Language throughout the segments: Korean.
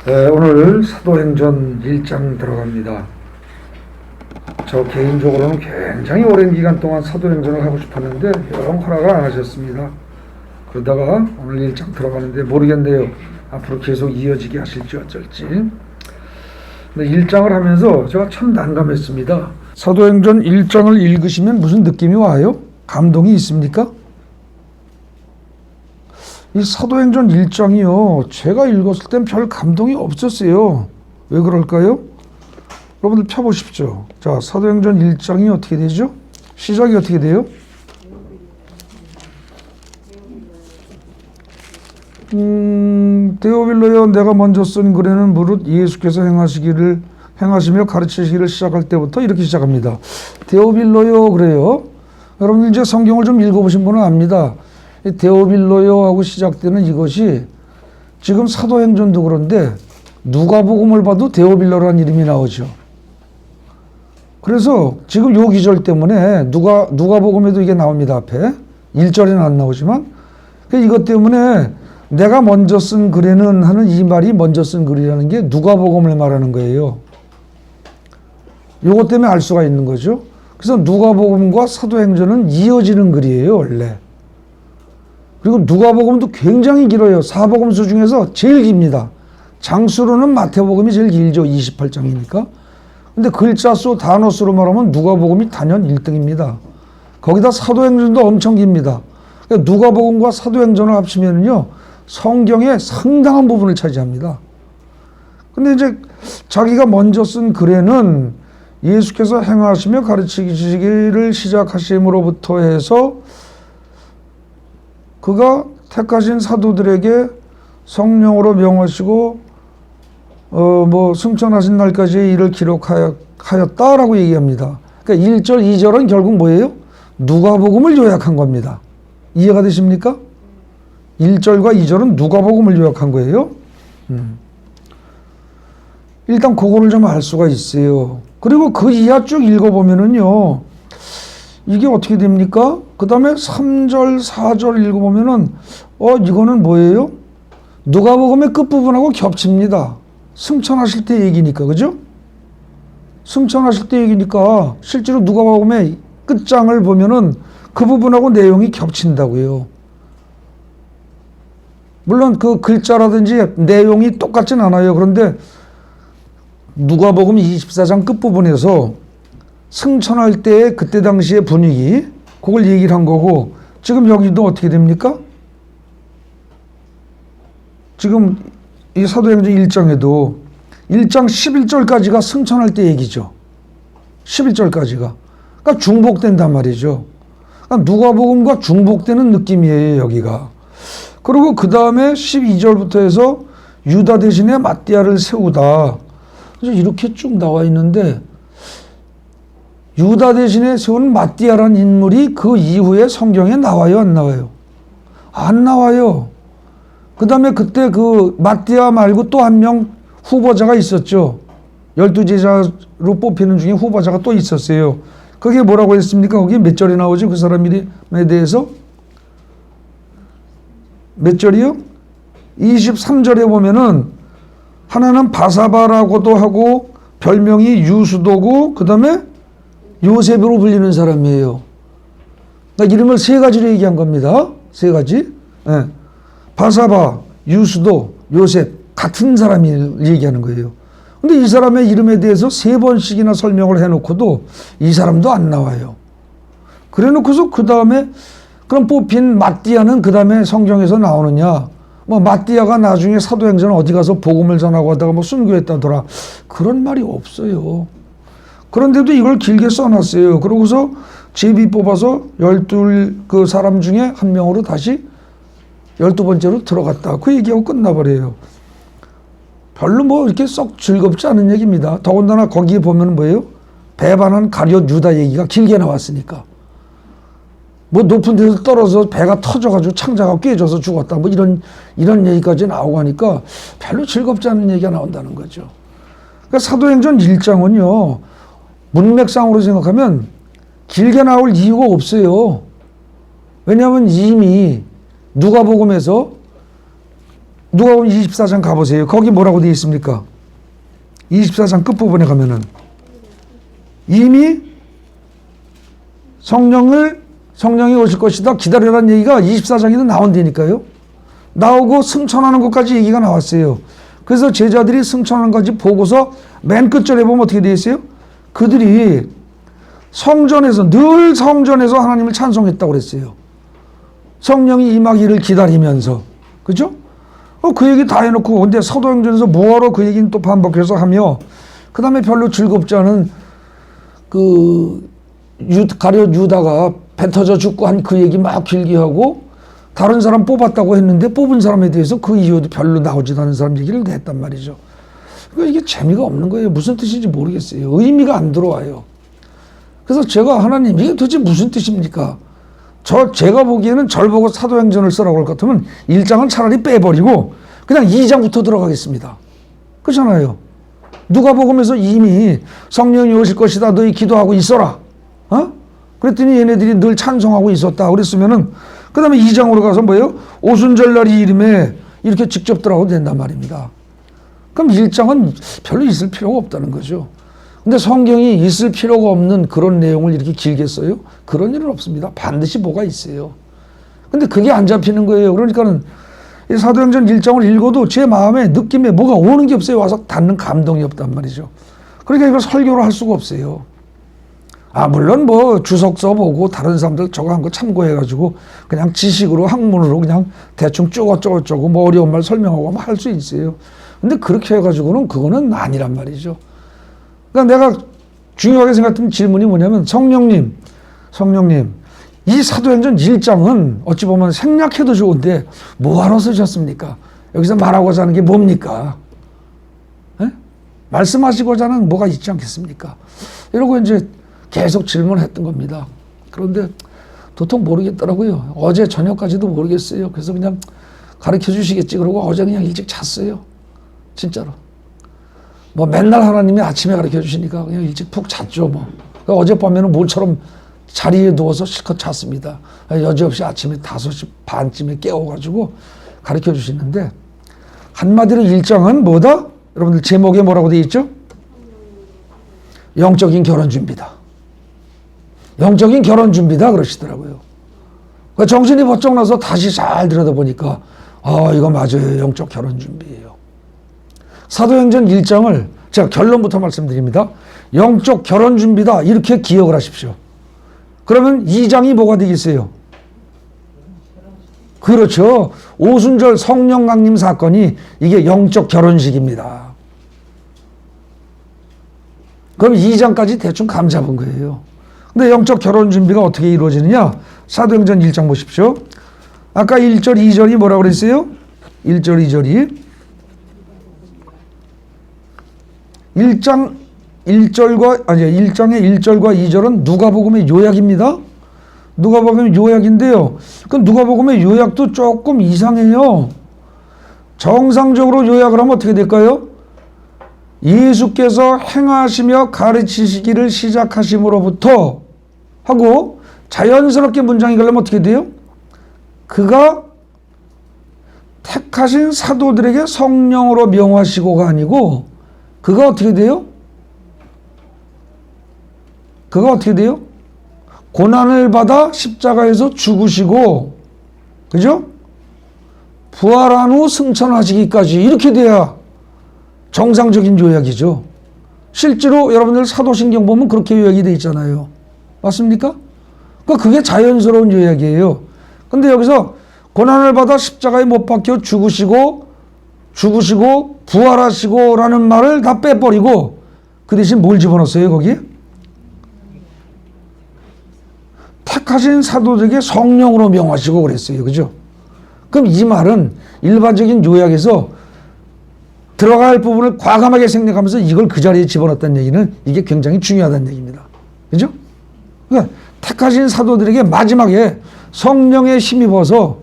오늘 사도행전 1장 들어갑니다. 저 개인적으로는 굉장히 오랜 기간 동안 사도행전을 하고 싶었는데 영 허락을 안 하셨습니다. 그러다가 오늘 1장 들어가는데 모르겠네요. 앞으로 계속 이어지게 하실지 어쩔지. 근데 1장을 하면서 제가 참 난감했습니다. 사도행전 1장을 읽으시면 무슨 느낌이 와요? 감동이 있습니까? 이 사도행전 1장이요. 제가 읽었을 땐 별 감동이 없었어요. 왜 그럴까요? 여러분들 펴보십시오. 자, 사도행전 1장이 어떻게 되죠? 시작이 어떻게 돼요? 데오빌로여 내가 먼저 쓴 글에는 무릇 예수께서 행하시며 가르치시기를 시작할 때부터 이렇게 시작합니다. 데오빌로여 그래요. 여러분들 이제 성경을 좀 읽어보신 분은 압니다. 데오빌로여 하고 시작되는 이것이 지금 사도행전도 그런데 누가복음을 봐도 데오빌로라는 이름이 나오죠. 그래서 지금 요 기절 때문에 누가복음에도 이게 나옵니다. 앞에 1절에는 안 나오지만 이것 때문에 내가 먼저 쓴 글에는 하는 이 말이 먼저 쓴 글이라는 게 누가복음을 말하는 거예요. 요것 때문에 알 수가 있는 거죠. 그래서 누가복음과 사도행전은 이어지는 글이에요, 원래. 그리고 누가복음도 굉장히 길어요. 사복음서 중에서 제일 깁니다. 장수로는 마태복음이 제일 길죠. 28장이니까. 근데 글자 수, 단어 수로 말하면 누가복음이 단연 1등입니다. 거기다 사도행전도 엄청 깁니다. 그러니까 누가복음과 사도행전을 합치면요, 성경의 상당한 부분을 차지합니다. 근데 이제 자기가 먼저 쓴 글에는 예수께서 행하시며 가르치시기를 시작하심으로부터 해서 그가 택하신 사도들에게 성령으로 명하시고 승천하신 날까지의 일을 기록하였다라고 얘기합니다. 그러니까 1절, 2절은 결국 뭐예요? 누가복음을 요약한 겁니다. 이해가 되십니까? 1절과 2절은 누가복음을 요약한 거예요. 일단 그거를 좀 알 수가 있어요. 그리고 그 이하 쭉 읽어보면은요, 이게 어떻게 됩니까? 그 다음에 3절, 4절 읽어보면은, 이거는 뭐예요? 누가복음의 끝부분하고 겹칩니다. 승천하실 때 얘기니까, 그죠? 승천하실 때 얘기니까, 실제로 누가복음의 끝장을 보면은 그 부분하고 내용이 겹친다고요. 물론 그 글자라든지 내용이 똑같진 않아요. 그런데 누가복음 24장 끝부분에서 승천할 때의 그때 당시의 분위기, 그걸 얘기를 한 거고, 지금 여기도 어떻게 됩니까? 지금 이 사도행전 1장에도 1장 11절까지가 승천할 때 얘기죠. 11절까지가. 그러니까 중복된단 말이죠. 그러니까 누가복음과 중복되는 느낌이에요, 여기가. 그리고 그 다음에 12절부터 해서 유다 대신에 마띠아를 세우다. 그래서 이렇게 쭉 나와 있는데, 유다 대신에 세운 마띠아라는 인물이 그 이후에 성경에 나와요, 안 나와요? 안 나와요. 그 다음에 그때 그 마띠아 말고 또 한 명 후보자가 있었죠. 12제자로 뽑히는 중에 후보자가 또 있었어요. 그게 뭐라고 했습니까? 거기 몇 절에 나오죠? 그 사람에 대해서? 몇 절이요? 23절에 보면은 하나는 바사바라고도 하고 별명이 유수도고 그 다음에 요셉으로 불리는 사람이에요. 그러니까 이름을 세 가지로 얘기한 겁니다. 세 가지. 네. 바사바, 유수도, 요셉 같은 사람이 얘기하는 거예요. 근데 이 사람의 이름에 대해서 세 번씩이나 설명을 해놓고도 이 사람도 안 나와요. 그래 놓고서 그 다음에 그럼 뽑힌 마띠아는 그 다음에 성경에서 나오느냐? 마띠아가 나중에 사도행전 어디 가서 복음을 전하고 하다가 순교했다더라. 그런 말이 없어요. 그런데도 이걸 길게 써놨어요. 그러고서 제비 뽑아서 12 그 사람 중에 한 명으로 다시 12번째로 들어갔다. 그 얘기하고 끝나버려요. 별로 이렇게 썩 즐겁지 않은 얘기입니다. 더군다나 거기에 보면 뭐예요? 배반한 가룟 유다 얘기가 길게 나왔으니까. 높은 데서 떨어져서 배가 터져가지고 창자가 깨져서 죽었다. 이런 얘기까지 나오고 하니까 별로 즐겁지 않은 얘기가 나온다는 거죠. 그러니까 사도행전 1장은요, 문맥상으로 생각하면 길게 나올 이유가 없어요. 왜냐하면 이미 누가복음에서 누가복음 24장 가보세요. 거기 뭐라고 되어 있습니까? 24장 끝부분에 가면은 이미 성령이 오실 것이다 기다려라는 얘기가 24장에도 나온다니까요. 나오고 승천하는 것까지 얘기가 나왔어요. 그래서 제자들이 승천하는 것까지 보고서 맨 끝절에 보면 어떻게 되어 있어요? 그들이 늘 성전에서 하나님을 찬송했다고 그랬어요. 성령이 임하기를 기다리면서. 그죠? 그 얘기 다 해놓고, 근데 사도행전에서 뭐하러 그 얘기는 또 반복해서 하며, 그 다음에 별로 즐겁지 않은 가룟 유다가 배 터져 죽고 한 그 얘기 막 길게 하고, 다른 사람 뽑았다고 했는데 뽑은 사람에 대해서 그 이유도 별로 나오지도 않은 사람 얘기를 했단 말이죠. 그러니까 이게 재미가 없는 거예요. 무슨 뜻인지 모르겠어요. 의미가 안 들어와요. 그래서 제가 하나님 이게 도대체 무슨 뜻입니까? 제가 보기에는 절 보고 사도행전을 쓰라고 할 것 같으면 1장은 차라리 빼버리고 그냥 2장부터 들어가겠습니다. 그렇잖아요. 누가복음에서 이미 성령이 오실 것이다. 너희 기도하고 있어라. 그랬더니 얘네들이 늘 찬송하고 있었다. 그랬으면은 그 다음에 2장으로 가서 뭐예요? 오순절날이 이름에 이렇게 직접 들어가도 된단 말입니다. 그럼 1장은 별로 있을 필요가 없다는 거죠. 근데 성경이 있을 필요가 없는 그런 내용을 이렇게 길게 써요? 그런 일은 없습니다. 반드시 뭐가 있어요. 근데 그게 안 잡히는 거예요. 그러니까는 이 사도행전 1장을 읽어도 제 마음에 느낌에 뭐가 오는 게 없어요. 와서 닿는 감동이 없단 말이죠. 그러니까 이걸 설교로 할 수가 없어요. 물론 뭐 주석 써보고 다른 사람들 저거 한 거 참고해가지고 그냥 지식으로 학문으로 그냥 대충 쪼고쪼고 뭐 어려운 말 설명하고 할 수 있어요. 근데 그렇게 해가지고는 그거는 아니란 말이죠. 그러니까 내가 중요하게 생각했던 질문이 뭐냐면 성령님 이 사도행전 1장은 어찌 보면 생략해도 좋은데 뭐하러 쓰셨습니까? 여기서 말하고자 하는 게 뭡니까? 에? 말씀하시고자 하는 뭐가 있지 않겠습니까? 이러고 이제 계속 질문했던 겁니다. 그런데 도통 모르겠더라고요. 어제 저녁까지도 모르겠어요. 그래서 그냥 가르쳐 주시겠지 그러고 어제 그냥 일찍 잤어요. 진짜로. 뭐 맨날 하나님이 아침에 가르쳐 주시니까 그냥 일찍 푹 잤죠. 뭐. 어젯밤에는 모처럼 자리에 누워서 실컷 잤습니다. 여지없이 아침에 5시 반쯤에 깨워가지고 가르쳐 주시는데 한마디로 1장은 뭐다? 여러분들 제목에 뭐라고 되어 있죠? 영적인 결혼 준비다. 영적인 결혼 준비다 그러시더라고요. 정신이 번쩍 나서 다시 잘 들여다보니까 이거 맞아요. 영적 결혼 준비예요. 사도행전 1장을 제가 결론부터 말씀드립니다. 영적 결혼 준비다 이렇게 기억을 하십시오. 그러면 2장이 뭐가 되겠어요? 그렇죠. 오순절 성령 강림 사건이 이게 영적 결혼식입니다. 그럼 2장까지 대충 감 잡은 거예요. 근데 영적 결혼 준비가 어떻게 이루어지느냐? 사도행전 1장 보십시오. 아까 1절, 2절이 뭐라고 그랬어요? 1절, 2절이 1장의 1절과 2절은 누가복음의 요약입니다. 누가복음의 요약인데요. 그 누가복음의 요약도 조금 이상해요. 정상적으로 요약을 하면 어떻게 될까요? 예수께서 행하시며 가르치시기를 시작하심으로부터 하고 자연스럽게 문장이 가려면 어떻게 돼요? 그가 택하신 사도들에게 성령으로 명하시고가 아니고 그가 어떻게 돼요? 고난을 받아 십자가에서 죽으시고, 그죠? 부활한 후 승천하시기까지 이렇게 돼야 정상적인 요약이죠. 실제로 여러분들 사도신경 보면 그렇게 요약이 돼 있잖아요. 맞습니까? 그러니까 그게 자연스러운 요약이에요. 근데 여기서 고난을 받아 십자가에 못 박혀 죽으시고 부활하시고 라는 말을 다 빼버리고 그 대신 뭘 집어넣었어요 거기에? 택하신 사도들에게 성령으로 명하시고 그랬어요. 그죠? 그럼 이 말은 일반적인 요약에서 들어갈 부분을 과감하게 생략하면서 이걸 그 자리에 집어넣었다는 얘기는 이게 굉장히 중요하다는 얘기입니다. 그죠? 그러니까 택하신 사도들에게 마지막에 성령에 힘입어서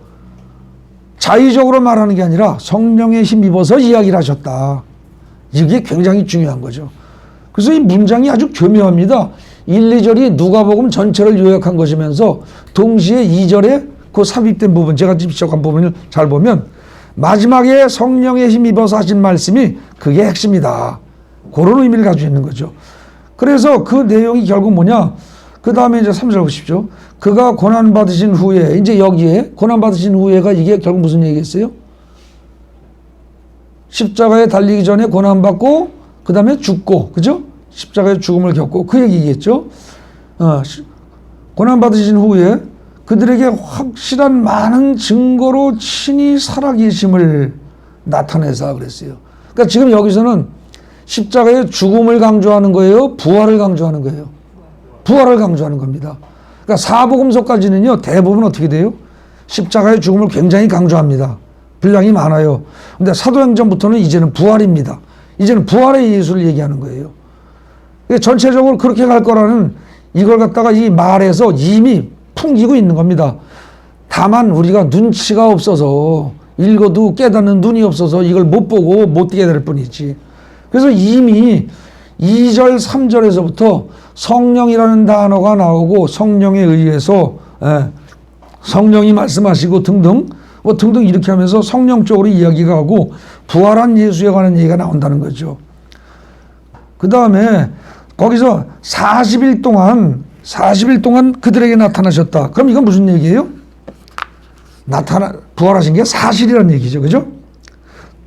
자의적으로 말하는 게 아니라 성령에 힘입어서 이야기를 하셨다. 이게 굉장히 중요한 거죠. 그래서 이 문장이 아주 교묘합니다. 1, 2절이 누가복음 전체를 요약한 것이면서 동시에 2절에 그 삽입된 부분, 제가 직접 한 부분을 잘 보면 마지막에 성령의 힘입어서 하신 말씀이 그게 핵심이다. 그런 의미를 가지고 있는 거죠. 그래서 그 내용이 결국 뭐냐? 그 다음에 이제 3절 보십시오. 그가 고난받으신 후에, 이제 여기에 고난받으신 후에가 이게 결국 무슨 얘기겠어요? 십자가에 달리기 전에 고난받고 그 다음에 죽고, 그죠? 십자가의 죽음을 겪고 그 얘기겠죠. 고난받으신 후에 그들에게 확실한 많은 증거로 친히 살아계심을 나타내서 그랬어요. 그러니까 지금 여기서는 십자가의 죽음을 강조하는 거예요? 부활을 강조하는 거예요? 부활을 강조하는 겁니다. 그러니까 사복음서까지는요, 대부분 어떻게 돼요? 십자가의 죽음을 굉장히 강조합니다. 분량이 많아요. 근데 사도행전부터는 이제는 부활입니다. 이제는 부활의 예수를 얘기하는 거예요. 전체적으로 그렇게 갈 거라는 이걸 갖다가 이 말에서 이미 풍기고 있는 겁니다. 다만 우리가 눈치가 없어서 읽어도 깨닫는 눈이 없어서 이걸 못 보고 못 뛰게 될 뿐이지. 그래서 이미 2절, 3절에서부터 성령이라는 단어가 나오고 성령에 의해서 성령이 말씀하시고 등등 뭐 등등 이렇게 하면서 성령 쪽으로 이야기가 하고 부활한 예수에 관한 얘기가 나온다는 거죠. 그 다음에 거기서 40일 동안 그들에게 나타나셨다. 그럼 이건 무슨 얘기예요? 부활하신 게 사실이란 얘기죠. 그죠?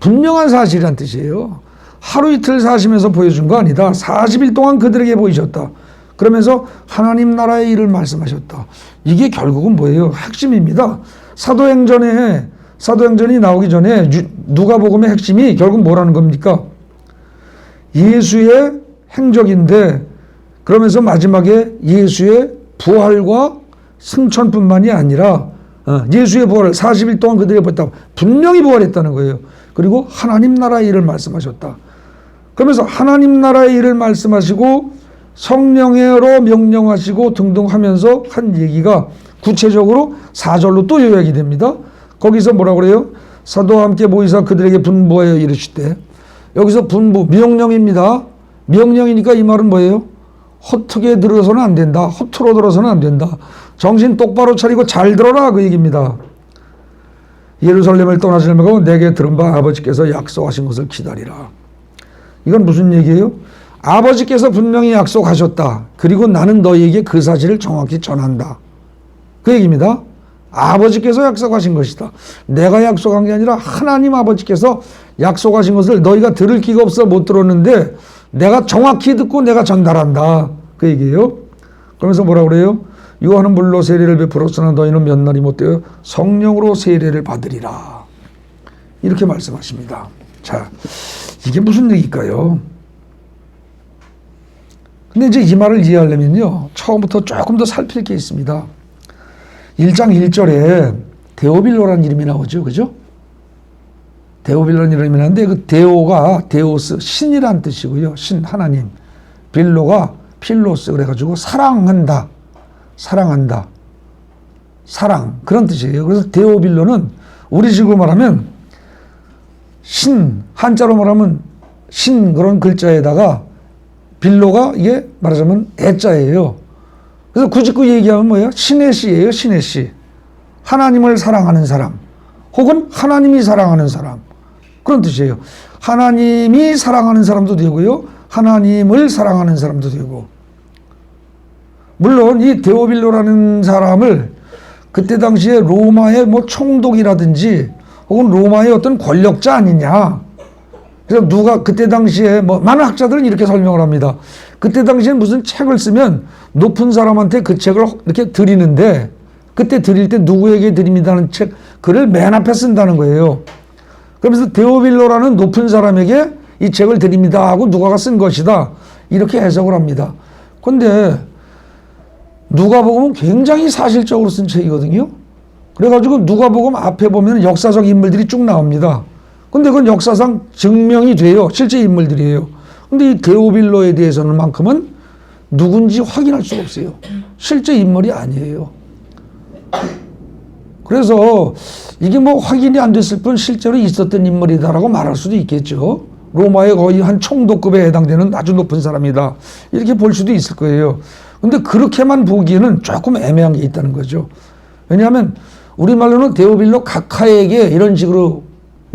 분명한 사실이란 뜻이에요. 하루 이틀 사시면서 보여준 거 아니다. 40일 동안 그들에게 보이셨다. 그러면서 하나님 나라의 일을 말씀하셨다. 이게 결국은 뭐예요? 핵심입니다. 사도행전이 나오기 전에 누가복음의 핵심이 결국 뭐라는 겁니까? 예수의 행적인데 그러면서 마지막에 예수의 부활과 승천뿐만이 아니라 예수의 부활을 40일 동안 그들에게 보였다. 분명히 부활했다는 거예요. 그리고 하나님 나라의 일을 말씀하셨다. 그러면서 하나님 나라의 일을 말씀하시고 성령으로 명령하시고 등등 하면서 한 얘기가 구체적으로 4절로 또 요약이 됩니다. 거기서 뭐라고 그래요? 사도와 함께 모이사 그들에게 분부하여 이르시되, 여기서 분부, 명령입니다. 명령이니까 이 말은 뭐예요? 허투게 들어서는 안 된다. 허투루 들어서는 안 된다. 정신 똑바로 차리고 잘 들어라 그 얘기입니다. 예루살렘을 떠나시는 말고 내게 들은 바 아버지께서 약속하신 것을 기다리라. 이건 무슨 얘기예요? 아버지께서 분명히 약속하셨다. 그리고 나는 너희에게 그 사실을 정확히 전한다. 그 얘기입니다. 아버지께서 약속하신 것이다. 내가 약속한 게 아니라 하나님 아버지께서 약속하신 것을 너희가 들을 기가 없어 못 들었는데 내가 정확히 듣고 내가 전달한다. 그 얘기예요. 그러면서 뭐라 그래요? 요한은 물로 세례를 베풀었으나 너희는 몇 날이 못되어 성령으로 세례를 받으리라. 이렇게 말씀하십니다. 자, 이게 무슨 얘기일까요? 근데 이제 이 말을 이해하려면요, 처음부터 조금 더 살필 게 있습니다. 1장 1절에 데오빌로라는 이름이 나오죠. 그죠? 데오빌로라는 이름이 나오는데 그 데오가 데오스, 신이란 뜻이고요. 신, 하나님. 빌로가 필로스 그래가지고 사랑한다. 사랑한다. 사랑. 그런 뜻이에요. 그래서 데오빌로는 우리 식으로 말하면 신, 한자로 말하면 신 그런 글자에다가 빌로가 이게 말하자면 애자예요. 그래서 굳이 그 얘기하면 뭐예요? 신의 씨예요. 신의 씨. 하나님을 사랑하는 사람. 혹은 하나님이 사랑하는 사람. 그런 뜻이에요. 하나님이 사랑하는 사람도 되고요. 하나님을 사랑하는 사람도 되고. 물론 이 데오빌로라는 사람을 그때 당시에 로마의 뭐 총독이라든지 혹은 로마의 어떤 권력자 아니냐. 그래서 누가 그때 당시에 뭐 많은 학자들은 이렇게 설명을 합니다. 그때 당시에 무슨 책을 쓰면 높은 사람한테 그 책을 이렇게 드리는데 그때 드릴 때 누구에게 드립니다는 책 글을 맨 앞에 쓴다는 거예요. 그러면서 데오빌로라는 높은 사람에게 이 책을 드립니다 하고 누가가 쓴 것이다. 이렇게 해석을 합니다. 그런데 누가복음은 굉장히 사실적으로 쓴 책이거든요. 그래가지고 누가복음 앞에 보면 역사적 인물들이 쭉 나옵니다. 근데 그건 역사상 증명이 돼요. 실제 인물들이에요. 근데 이 데오빌로에 대해서는 만큼은 누군지 확인할 수가 없어요. 실제 인물이 아니에요. 그래서 이게 뭐 확인이 안 됐을 뿐 실제로 있었던 인물이다라고 말할 수도 있겠죠. 로마의 거의 한 총독급에 해당되는 아주 높은 사람이다. 이렇게 볼 수도 있을 거예요. 근데 그렇게만 보기에는 조금 애매한 게 있다는 거죠. 왜냐하면 우리말로는 데오빌로 각하에게 이런 식으로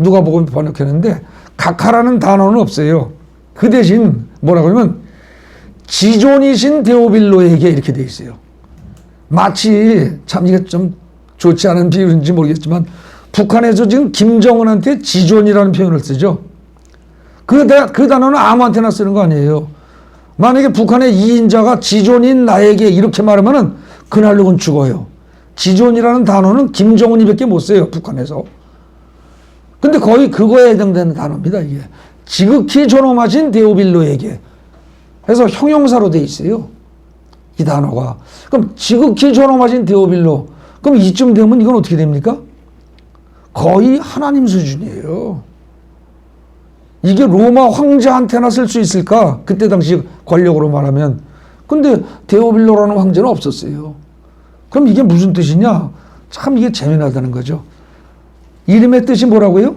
누가복음 번역했는데 각하라는 단어는 없어요. 그 대신 뭐라고 하면 지존이신 데오빌로에게 이렇게 돼 있어요. 마치 참 이게 좀 좋지 않은 비유인지 모르겠지만 북한에서 지금 김정은한테 지존이라는 표현을 쓰죠. 그 단어는 아무한테나 쓰는 거 아니에요. 만약에 북한의 2인자가 지존인 나에게 이렇게 말하면은 그날로는 죽어요. 지존이라는 단어는 김정은이밖에 못 써요, 북한에서. 근데 거의 그거에 해당되는 단어입니다, 이게. 지극히 존엄하신 데오빌로에게. 해서 형용사로 돼 있어요, 이 단어가. 그럼 지극히 존엄하신 데오빌로. 그럼 이쯤 되면 이건 어떻게 됩니까? 거의 하나님 수준이에요. 이게 로마 황제한테나 쓸 수 있을까? 그때 당시 권력으로 말하면. 근데 데오빌로라는 황제는 없었어요. 그럼 이게 무슨 뜻이냐? 참 이게 재미나다는 거죠. 이름의 뜻이 뭐라고요?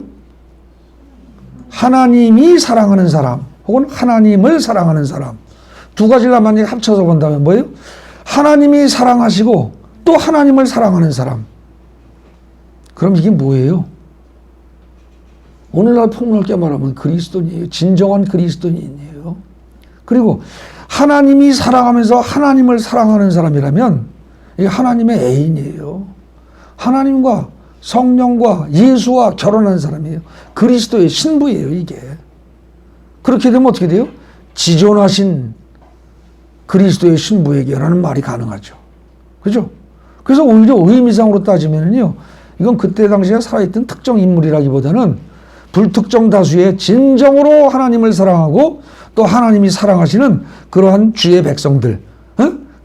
하나님이 사랑하는 사람 혹은 하나님을 사랑하는 사람. 두 가지를 만약에 합쳐서 본다면 뭐예요? 하나님이 사랑하시고 또 하나님을 사랑하는 사람. 그럼 이게 뭐예요? 오늘날 폭넓게 말하면 그리스도인이에요. 진정한 그리스도인이에요. 그리고 하나님이 사랑하면서 하나님을 사랑하는 사람이라면 이게 하나님의 애인이에요. 하나님과 성령과 예수와 결혼한 사람이에요. 그리스도의 신부예요, 이게. 그렇게 되면 어떻게 돼요? 지존하신 그리스도의 신부에게라는 말이 가능하죠. 그죠? 그래서 오히려 의미상으로 따지면요, 이건 그때 당시에 살아있던 특정 인물이라기보다는 불특정 다수의 진정으로 하나님을 사랑하고 또 하나님이 사랑하시는 그러한 주의 백성들,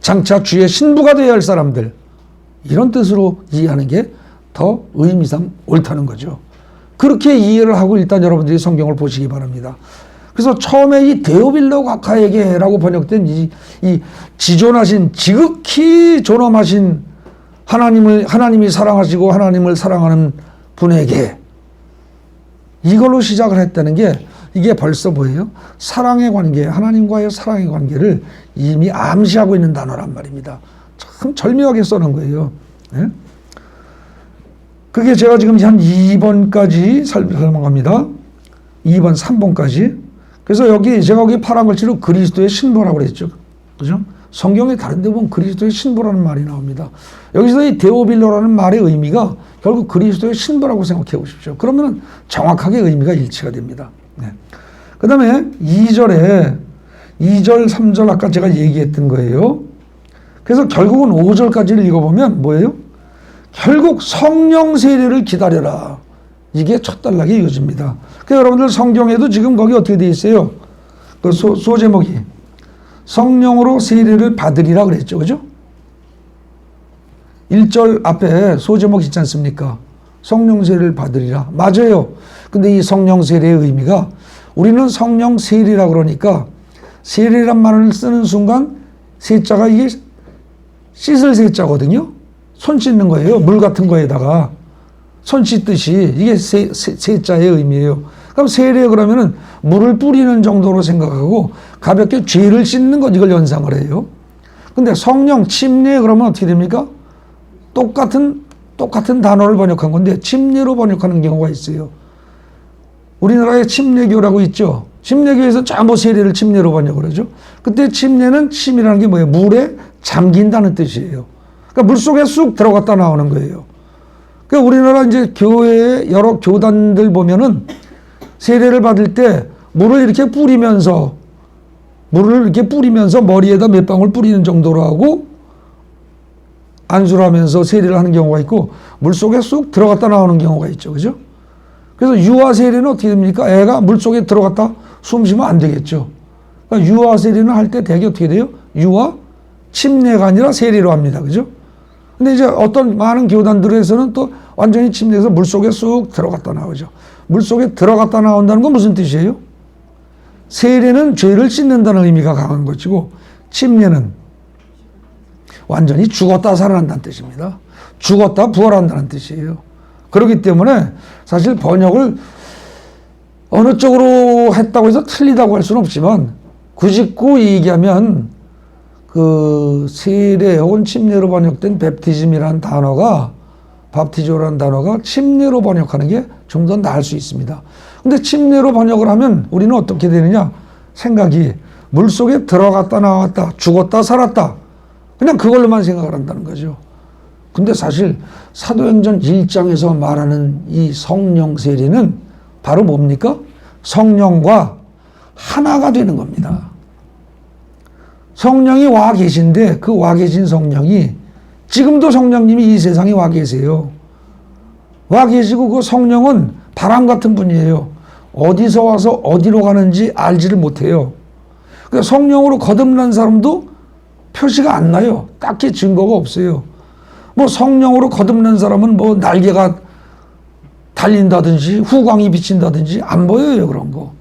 장차 주의 신부가 되어야 할 사람들, 이런 뜻으로 이해하는 게 더 의미상 옳다는 거죠. 그렇게 이해를 하고 일단 여러분들이 성경을 보시기 바랍니다. 그래서 처음에 이 데오빌로 각하에게라고 번역된 이 지존하신, 지극히 존엄하신 하나님이 사랑하시고 하나님을 사랑하는 분에게, 이걸로 시작을 했다는 게 이게 벌써 뭐예요? 사랑의 관계, 하나님과의 사랑의 관계를 이미 암시하고 있는 단어란 말입니다. 참 절묘하게 써놓은 거예요. 네? 그게 제가 지금 한 2번까지 설명합니다. 2번, 3번까지. 그래서 여기 제가 여기 파란 글씨로 그리스도의 신부라고 그랬죠. 그죠? 성경에 다른 데 보면 그리스도의 신부라는 말이 나옵니다. 여기서 이 데오빌로라는 말의 의미가 결국 그리스도의 신부라고 생각해 보십시오. 그러면 정확하게 의미가 일치가 됩니다. 네. 그 다음에 2절, 3절 아까 제가 얘기했던 거예요. 그래서 결국은 5절까지를 읽어보면 뭐예요? 결국 성령 세례를 기다려라. 이게 첫 단락의 요지입니다. 그러니까 여러분들 성경에도 지금 거기 어떻게 되어 있어요? 그 소제목이 성령으로 세례를 받으리라 그랬죠. 그죠? 1절 앞에 소제목 있지 않습니까? 성령 세례를 받으리라. 맞아요. 근데 이 성령 세례의 의미가, 우리는 성령 세례라 그러니까 세례란 말을 쓰는 순간 세자가 이게 씻을 세자거든요. 손 씻는 거예요. 물 같은 거에다가 손 씻듯이, 이게 세자의 의미예요. 그럼 세례 그러면은 물을 뿌리는 정도로 생각하고 가볍게 죄를 씻는 것, 이걸 연상을 해요. 근데 성령 침례 그러면 어떻게 됩니까? 똑같은 단어를 번역한 건데 침례로 번역하는 경우가 있어요. 우리나라에 침례교라고 있죠. 침례교에서 전부 세례를 침례로 번역을 하죠. 그때 침례는 침이라는 게 뭐예요? 물에 잠긴다는 뜻이에요. 그러니까 물속에 쑥 들어갔다 나오는 거예요. 그러니까 우리나라 이제 교회의 여러 교단들 보면은 세례를 받을 때 물을 이렇게 뿌리면서 머리에다 몇 방울 뿌리는 정도로 하고 안수를 하면서 세례를 하는 경우가 있고, 물속에 쑥 들어갔다 나오는 경우가 있죠. 그죠? 그래서 유아 세례는 어떻게 됩니까? 애가 물속에 들어갔다 숨 쉬면 안 되겠죠. 그러니까 유아 세례는 할 때 대개 어떻게 돼요? 유아 침례가 아니라 세례로 합니다. 그죠? 근데 이제 어떤 많은 교단들에서는 또 완전히 침례해서 물속에 쑥 들어갔다 나오죠. 물속에 들어갔다 나온다는 건 무슨 뜻이에요? 세례는 죄를 씻는다는 의미가 강한 것이고, 침례는 완전히 죽었다 살아난다는 뜻입니다. 죽었다 부활한다는 뜻이에요. 그렇기 때문에 사실 번역을 어느 쪽으로 했다고 해서 틀리다고 할 수는 없지만, 굳이 얘기하면 그 세례 혹은 침례로 번역된 베프티즘이라는 단어가 밥티조라는 단어가 침례로 번역하는 게 좀 더 나을 수 있습니다. 근데 침례로 번역을 하면 우리는 어떻게 되느냐? 생각이 물속에 들어갔다 나왔다, 죽었다 살았다. 그냥 그걸로만 생각을 한다는 거죠. 근데 사실 사도행전 1장에서 말하는 이 성령 세례는 바로 뭡니까? 성령과 하나가 되는 겁니다. 성령이 와 계신데 그 와 계신 성령이 지금도 성령님이 이 세상에 와 계세요. 와 계시고 그 성령은 바람 같은 분이에요. 어디서 와서 어디로 가는지 알지를 못해요. 그러니까 성령으로 거듭난 사람도 표시가 안 나요. 딱히 증거가 없어요. 뭐 성령으로 거듭난 사람은 뭐 날개가 달린다든지 후광이 비친다든지 안 보여요. 그런 거.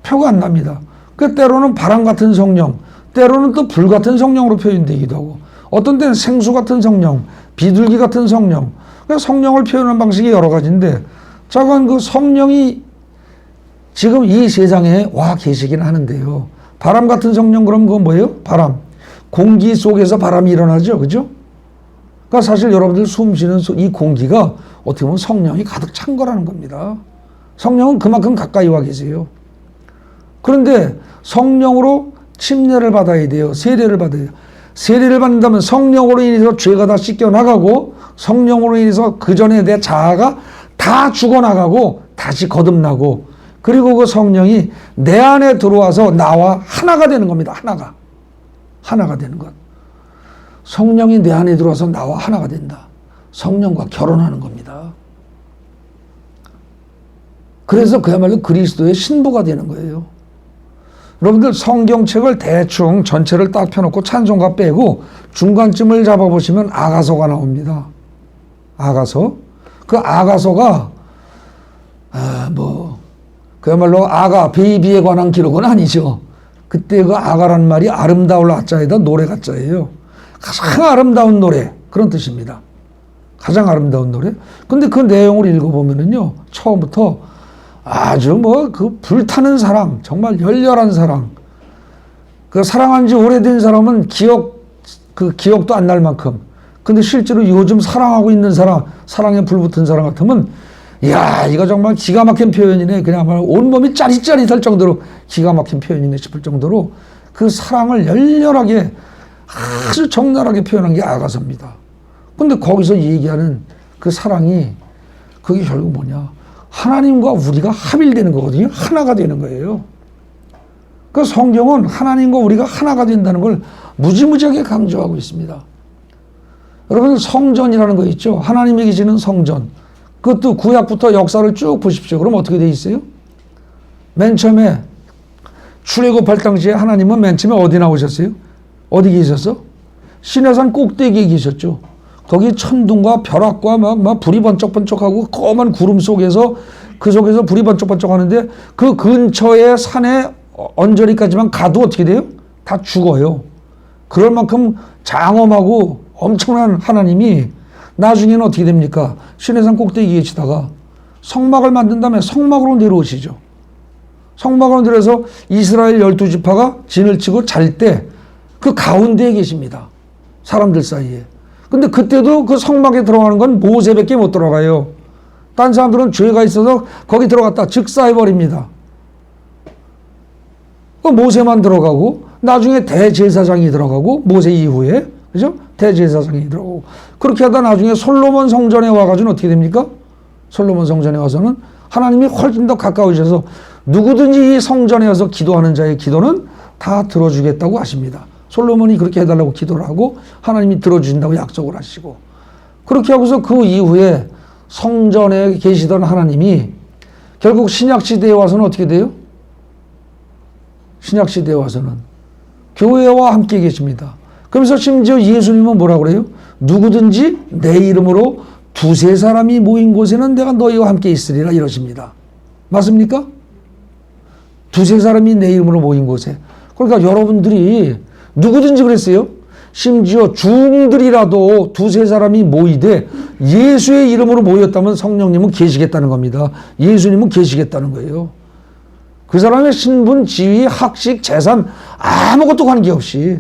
표가 안 납니다. 그 때로는 바람 같은 성령, 때로는 또 불 같은 성령으로 표현되기도 하고 어떤 때는 생수 같은 성령, 비둘기 같은 성령. 그러니까 성령을 표현하는 방식이 여러 가지인데 자관 그 성령이 지금 이 세상에 와 계시긴 하는데요. 바람 같은 성령 그럼 그건 뭐예요? 바람. 공기 속에서 바람이 일어나죠. 그죠? 그러니까 사실 여러분들 숨 쉬는 이 공기가 어떻게 보면 성령이 가득 찬 거라는 겁니다. 성령은 그만큼 가까이 와 계세요. 그런데 성령으로 침례를 받아야 돼요. 세례를 받아야 돼요. 세례를 받는다면 성령으로 인해서 죄가 다 씻겨나가고 성령으로 인해서 그 전에 내 자아가 다 죽어나가고 다시 거듭나고 그리고 그 성령이 내 안에 들어와서 나와 하나가 되는 겁니다. 하나가 되는 것. 성령이 내 안에 들어와서 나와 하나가 된다. 성령과 결혼하는 겁니다. 그래서 그야말로 그리스도의 신부가 되는 거예요. 여러분들 성경책을 대충 전체를 딱 펴놓고 찬송가 빼고 중간쯤을 잡아보시면 아가서가 나옵니다. 아가서. 그 아가서가 그야말로 아가, 베이비에 관한 기록은 아니죠. 그때 그 아가라는 말이 아름다울 아자에다 노래 가자예요. 가장 아름다운 노래 그런 뜻입니다. 가장 아름다운 노래. 근데 그 내용을 읽어보면은요 처음부터 아주 그 불타는 사랑, 정말 열렬한 사랑. 그 사랑한 지 오래된 사람은 기억도 안 날 만큼. 근데 실제로 요즘 사랑하고 있는 사람, 사랑에 불붙은 사람 같으면 이야 이거 정말 기가 막힌 표현이네. 그냥 온몸이 짜릿짜릿할 정도로 기가 막힌 표현이네 싶을 정도로 그 사랑을 열렬하게 아주 적나라하게 표현한 게 아가서입니다. 근데 거기서 얘기하는 그 사랑이 그게 결국 뭐냐. 하나님과 우리가 합일되는 거거든요. 하나가 되는 거예요. 그 성경은 하나님과 우리가 하나가 된다는 걸 무지무지하게 강조하고 있습니다. 여러분 성전이라는 거 있죠. 하나님이 계시는 성전. 그것도 구약부터 역사를 쭉 보십시오. 그럼 어떻게 돼 있어요? 맨 처음에 출애굽할 당시에 하나님은 맨 처음에 어디 나오셨어요? 어디 계셨어? 시내산 꼭대기에 계셨죠. 거기 천둥과 벼락과 막 불이 번쩍번쩍하고 검은 구름 속에서 그 속에서 불이 번쩍번쩍 하는데 그 근처의 산에 언저리까지만 가도 어떻게 돼요? 다 죽어요. 그럴 만큼 장엄하고 엄청난 하나님이 나중에는 어떻게 됩니까? 시내산 꼭대기에 계시다가 성막을 만든 다음에 성막으로 내려오시죠. 성막으로 내려서 이스라엘 12지파가 진을 치고 잘 때 그 가운데에 계십니다. 사람들 사이에. 근데 그때도 그 성막에 들어가는 건 모세밖에 못 들어가요. 딴 사람들은 죄가 있어서 거기 들어갔다 즉사해버립니다. 그 모세만 들어가고 나중에 대제사장이 들어가고 모세 이후에 그죠? 대제사장이 들어가고 그렇게 하다 나중에 솔로몬 성전에 와가지고는 어떻게 됩니까? 솔로몬 성전에 와서는 하나님이 훨씬 더 가까우셔서 누구든지 이 성전에 와서 기도하는 자의 기도는 다 들어주겠다고 하십니다. 솔로몬이 그렇게 해달라고 기도를 하고 하나님이 들어주신다고 약속을 하시고 그렇게 하고서 그 이후에 성전에 계시던 하나님이 결국 신약시대에 와서는 어떻게 돼요? 신약시대에 와서는 교회와 함께 계십니다. 그러면서 심지어 예수님은 뭐라고 그래요? 누구든지 내 이름으로 두세 사람이 모인 곳에는 내가 너희와 함께 있으리라 이러십니다. 맞습니까? 두세 사람이 내 이름으로 모인 곳에. 그러니까 여러분들이 누구든지 그랬어요. 심지어 중들이라도 두세 사람이 모이되 예수의 이름으로 모였다면 성령님은 계시겠다는 겁니다. 예수님은 계시겠다는 거예요. 그 사람의 신분, 지위, 학식, 재산 아무것도 관계없이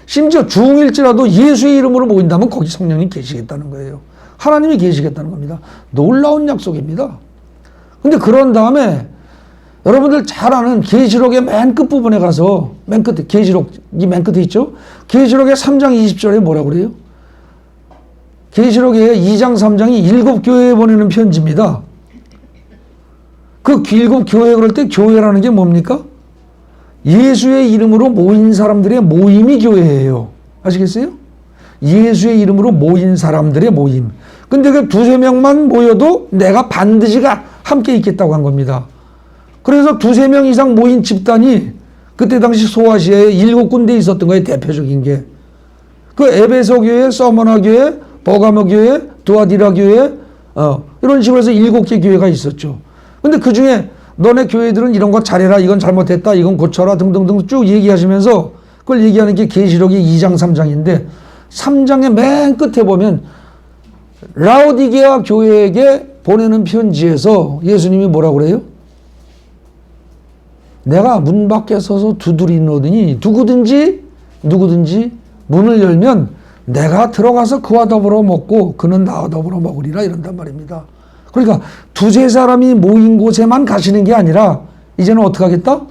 심지어 중일지라도 예수의 이름으로 모인다면 거기 성령님 계시겠다는 거예요. 하나님이 계시겠다는 겁니다. 놀라운 약속입니다. 근데 그런 다음에 여러분들 잘 아는 계시록의 맨 끝부분에 가서 맨 끝에 계시록이 맨 끝에 있죠. 계시록의 3장 20절에 뭐라고 그래요? 계시록의 2장 3장이 7교회에 보내는 편지입니다. 그 7교회 그럴 때 교회라는 게 뭡니까? 예수의 이름으로 모인 사람들의 모임이 교회예요. 아시겠어요? 예수의 이름으로 모인 사람들의 모임. 근데 그 두세 명만 모여도 내가 반드시 함께 있겠다고 한 겁니다. 그래서 두세 명 이상 모인 집단이 그때 당시 소아시아에 7군데 있었던 거예요. 대표적인 게. 그 에베소 교회, 서머나 교회, 버가모 교회, 두아디라 교회, 이런 식으로 해서 7개 교회가 있었죠. 근데 그 중에 너네 교회들은 이런 거 잘해라, 이건 잘못했다, 이건 고쳐라 등등등 쭉 얘기하시면서 그걸 얘기하는 게 계시록의 2장 3장인데 3장의 맨 끝에 보면 라오디게아 교회에게 보내는 편지에서 예수님이 뭐라고 그래요? 내가 문 밖에 서서 두드리노니 누구든지 문을 열면 내가 들어가서 그와 더불어 먹고 그는 나와 더불어 먹으리라 이런단 말입니다. 그러니까 두세 사람이 모인 곳에만 가시는 게 아니라 이제는 어떻게 하겠다?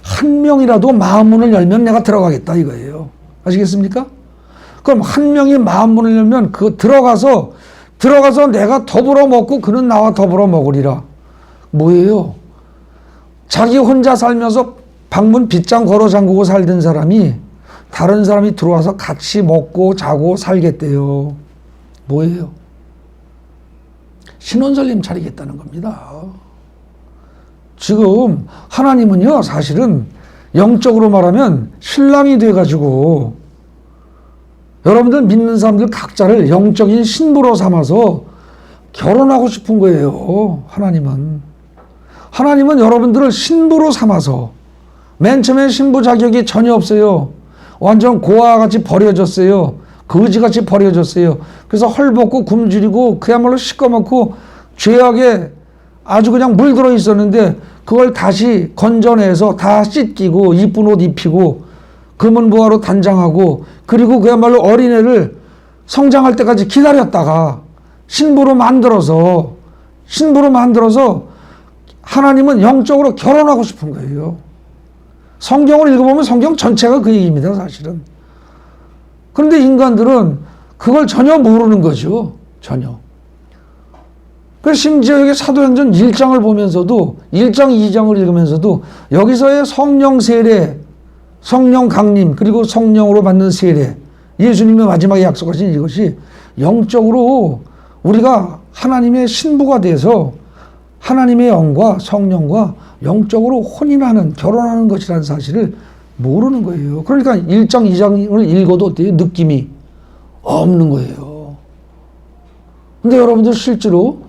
한 명이라도 마음문을 열면 내가 들어가겠다 이거예요. 아시겠습니까? 그럼 한 명이 마음문을 열면 그 들어가서 내가 더불어 먹고 그는 나와 더불어 먹으리라. 뭐예요? 자기 혼자 살면서 방문 빗장 걸어 잠그고 살던 사람이 다른 사람이 들어와서 같이 먹고 자고 살겠대요. 뭐예요? 신혼살림 차리겠다는 겁니다. 지금 하나님은요, 사실은 영적으로 말하면 신랑이 돼가지고 여러분들 믿는 사람들 각자를 영적인 신부로 삼아서 결혼하고 싶은 거예요. 하나님은 여러분들을 신부로 삼아서 맨 처음에 신부 자격이 전혀 없어요. 완전 고아와 같이 버려졌어요. 거지같이 버려졌어요. 그래서 헐벗고 굶주리고 그야말로 시꺼멓고 죄악에 아주 그냥 물들어 있었는데 그걸 다시 건져내서 다 씻기고 이쁜 옷 입히고 금은보화로 단장하고 그리고 그야말로 어린애를 성장할 때까지 기다렸다가 신부로 만들어서 하나님은 영적으로 결혼하고 싶은 거예요. 성경을 읽어보면 성경 전체가 그 얘기입니다, 사실은. 그런데 인간들은 그걸 전혀 모르는 거죠. 전혀. 그래서 심지어 여기 사도행전 1장을 보면서도 1장, 2장을 읽으면서도 여기서의 성령 세례, 성령 강림, 그리고 성령으로 받는 세례, 예수님이 마지막에 약속하신 이것이 영적으로 우리가 하나님의 신부가 돼서 하나님의 영과 성령과 영적으로 혼인하는, 결혼하는 것이라는 사실을 모르는 거예요. 그러니까 1장, 2장을 읽어도 어때요? 느낌이 없는 거예요. 근데 여러분들 실제로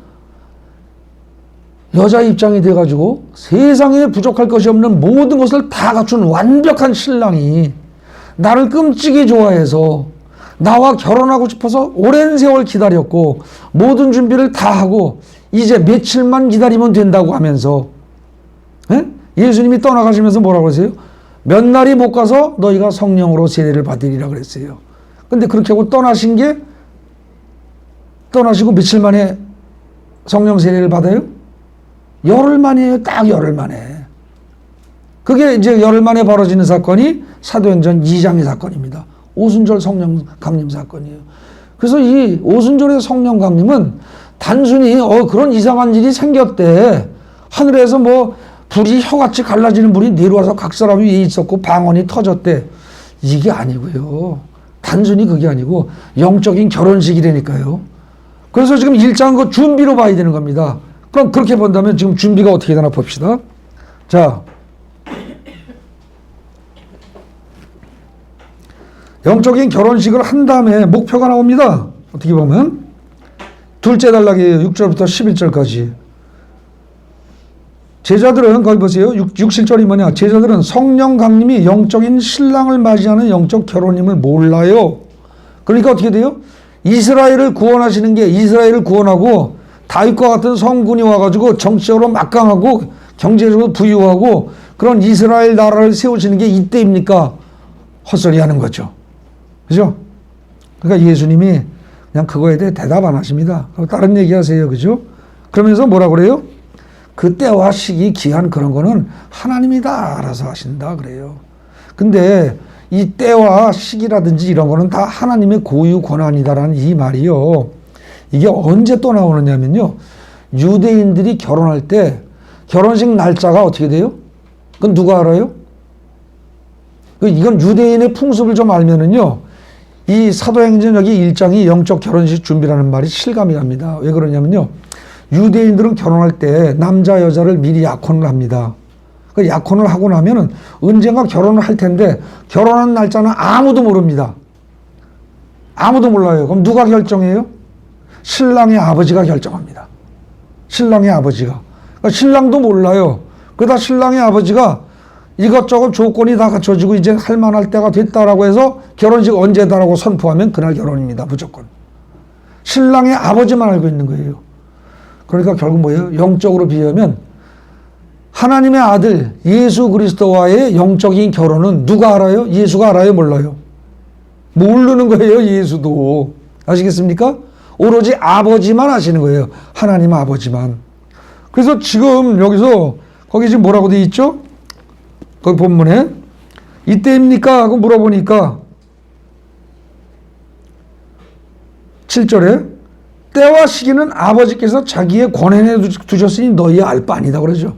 여자 입장이 돼가지고 세상에 부족할 것이 없는 모든 것을 다 갖춘 완벽한 신랑이 나를 끔찍이 좋아해서 나와 결혼하고 싶어서 오랜 세월 기다렸고 모든 준비를 다 하고 이제 며칠만 기다리면 된다고 하면서 예수님이 떠나가시면서 뭐라고 그러세요? 몇 날이 못 가서 너희가 성령으로 세례를 받으리라 그랬어요. 근데 그렇게 하고 떠나시고 며칠 만에 성령 세례를 받아요? 열흘 만이에요. 딱 열흘 만에. 그게 이제 열흘 만에 벌어지는 사건이 사도행전 2장의 사건입니다. 오순절 성령 강림 사건이에요. 그래서 이 오순절의 성령 강림은 단순히 그런 이상한 일이 생겼대. 하늘에서 뭐 불이 혀같이 갈라지는 불이 내려와서 각 사람 위에 있었고 방언이 터졌대. 이게 아니고요. 단순히 그게 아니고 영적인 결혼식이라니까요. 그래서 지금 1장 그 준비로 봐야 되는 겁니다. 그럼 그렇게 본다면 지금 준비가 어떻게 되나 봅시다. 자, 영적인 결혼식을 한 다음에 목표가 나옵니다. 어떻게 보면 둘째 단락이에요. 6절부터 11절까지. 제자들은 거기 보세요. 6,7절이 뭐냐. 제자들은 성령 강림이 영적인 신랑을 맞이하는 영적 결혼임을 몰라요. 그러니까 어떻게 돼요? 이스라엘을 구원하시는 게 이스라엘을 구원하고 다윗과 같은 성군이 와가지고 정치적으로 막강하고 경제적으로 부유하고 그런 이스라엘 나라를 세우시는 게 이때입니까? 헛소리 하는 거죠. 그죠? 그러니까 예수님이 그냥 그거에 대해 대답 안 하십니다. 다른 얘기 하세요. 그죠? 그러면서 뭐라 그래요? 그 때와 시기, 기한 그런 거는 하나님이 다 알아서 하신다 그래요. 근데 이 때와 시기라든지 이런 거는 다 하나님의 고유 권한이다라는 이 말이요. 이게 언제 또 나오느냐면요. 유대인들이 결혼할 때 결혼식 날짜가 어떻게 돼요? 그건 누가 알아요? 이건 유대인의 풍습을 좀 알면은요. 이 사도행전 여기 1장이 영적 결혼식 준비라는 말이 실감이 갑니다. 왜 그러냐면요. 유대인들은 결혼할 때 남자 여자를 미리 약혼을 합니다. 그 약혼을 하고 나면은 언젠가 결혼을 할 텐데 결혼한 날짜는 아무도 모릅니다. 아무도 몰라요. 그럼 누가 결정해요? 신랑의 아버지가 결정합니다. 신랑의 아버지가. 그러니까 신랑도 몰라요. 그러다 신랑의 아버지가 이것저것 조건이 다 갖춰지고 이제 할 만할 때가 됐다라고 해서 결혼식 언제다라고 선포하면 그날 결혼입니다. 무조건. 신랑의 아버지만 알고 있는 거예요. 그러니까 결국 뭐예요? 영적으로 비유하면 하나님의 아들 예수 그리스도와의 영적인 결혼은 누가 알아요? 예수가 알아요? 몰라요? 모르는 거예요. 예수도. 아시겠습니까? 오로지 아버지만 아시는 거예요. 하나님 아버지만. 그래서 지금 여기서 거기 지금 뭐라고 돼 있죠? 거기 본문에 이때입니까? 하고 물어보니까 7절에 때와 시기는 아버지께서 자기의 권한에 두셨으니 너희 알 바 아니다 그러죠.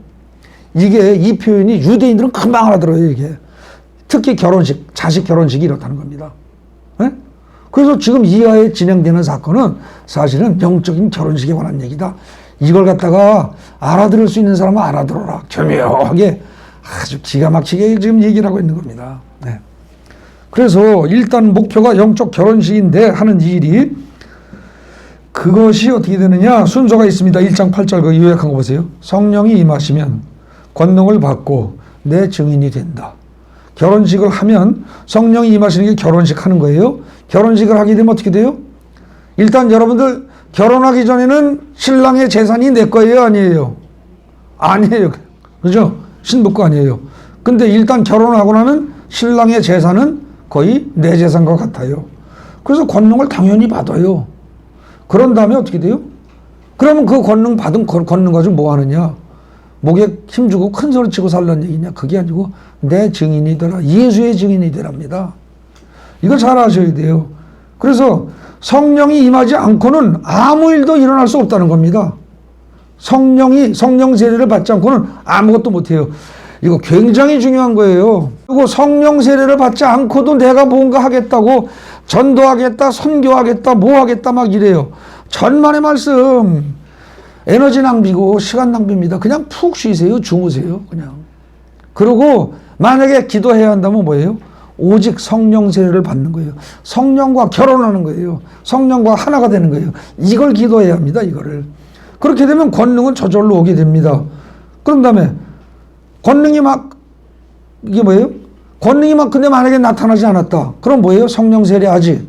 이게 이 표현이 유대인들은 금방 알아들어요. 이게 특히 결혼식, 자식 결혼식이 이렇다는 겁니다. 네? 그래서 지금 이하에 진행되는 사건은 사실은 영적인 결혼식에 관한 얘기다. 이걸 갖다가 알아들을 수 있는 사람은 알아들어라. 교묘하게 아주 기가 막히게 지금 얘기를 하고 있는 겁니다. 네. 그래서 일단 목표가 영적 결혼식인데 하는 이 일이 그것이 어떻게 되느냐 순서가 있습니다. 1장 8절 그 요약한 거 보세요. 성령이 임하시면 권능을 받고 내 증인이 된다. 결혼식을 하면 성령이 임하시는 게 결혼식 하는 거예요. 결혼식을 하게 되면 어떻게 돼요? 일단 여러분들 결혼하기 전에는 신랑의 재산이 내 거예요? 아니에요? 아니에요. 그죠? 신부 거 아니에요. 근데 일단 결혼을 하고 나면 신랑의 재산은 거의 내 재산과 같아요. 그래서 권능을 당연히 받아요. 그런 다음에 어떻게 돼요? 그러면 그 권능 받은 권능 가지고 뭐 하느냐? 목에 힘주고 큰 소리 치고 살라는 얘기냐? 그게 아니고 내 증인이 되라. 예수의 증인이 되랍니다. 이거 잘 아셔야 돼요. 그래서 성령이 임하지 않고는 아무 일도 일어날 수 없다는 겁니다. 성령 세례를 받지 않고는 아무것도 못해요. 이거 굉장히 중요한 거예요. 그리고 성령 세례를 받지 않고도 내가 뭔가 하겠다고 전도하겠다, 선교하겠다, 뭐 하겠다 막 이래요. 전만의 말씀. 에너지 낭비고 시간 낭비입니다. 그냥 푹 쉬세요. 주무세요. 그냥. 그리고 만약에 기도해야 한다면 뭐예요? 오직 성령 세례를 받는 거예요. 성령과 결혼하는 거예요. 성령과 하나가 되는 거예요. 이걸 기도해야 합니다. 이거를. 그렇게 되면 권능은 저절로 오게 됩니다. 그런 다음에 권능이 막 이게 뭐예요? 권능이 막 근데 만약에 나타나지 않았다. 그럼 뭐예요? 성령 세례 아직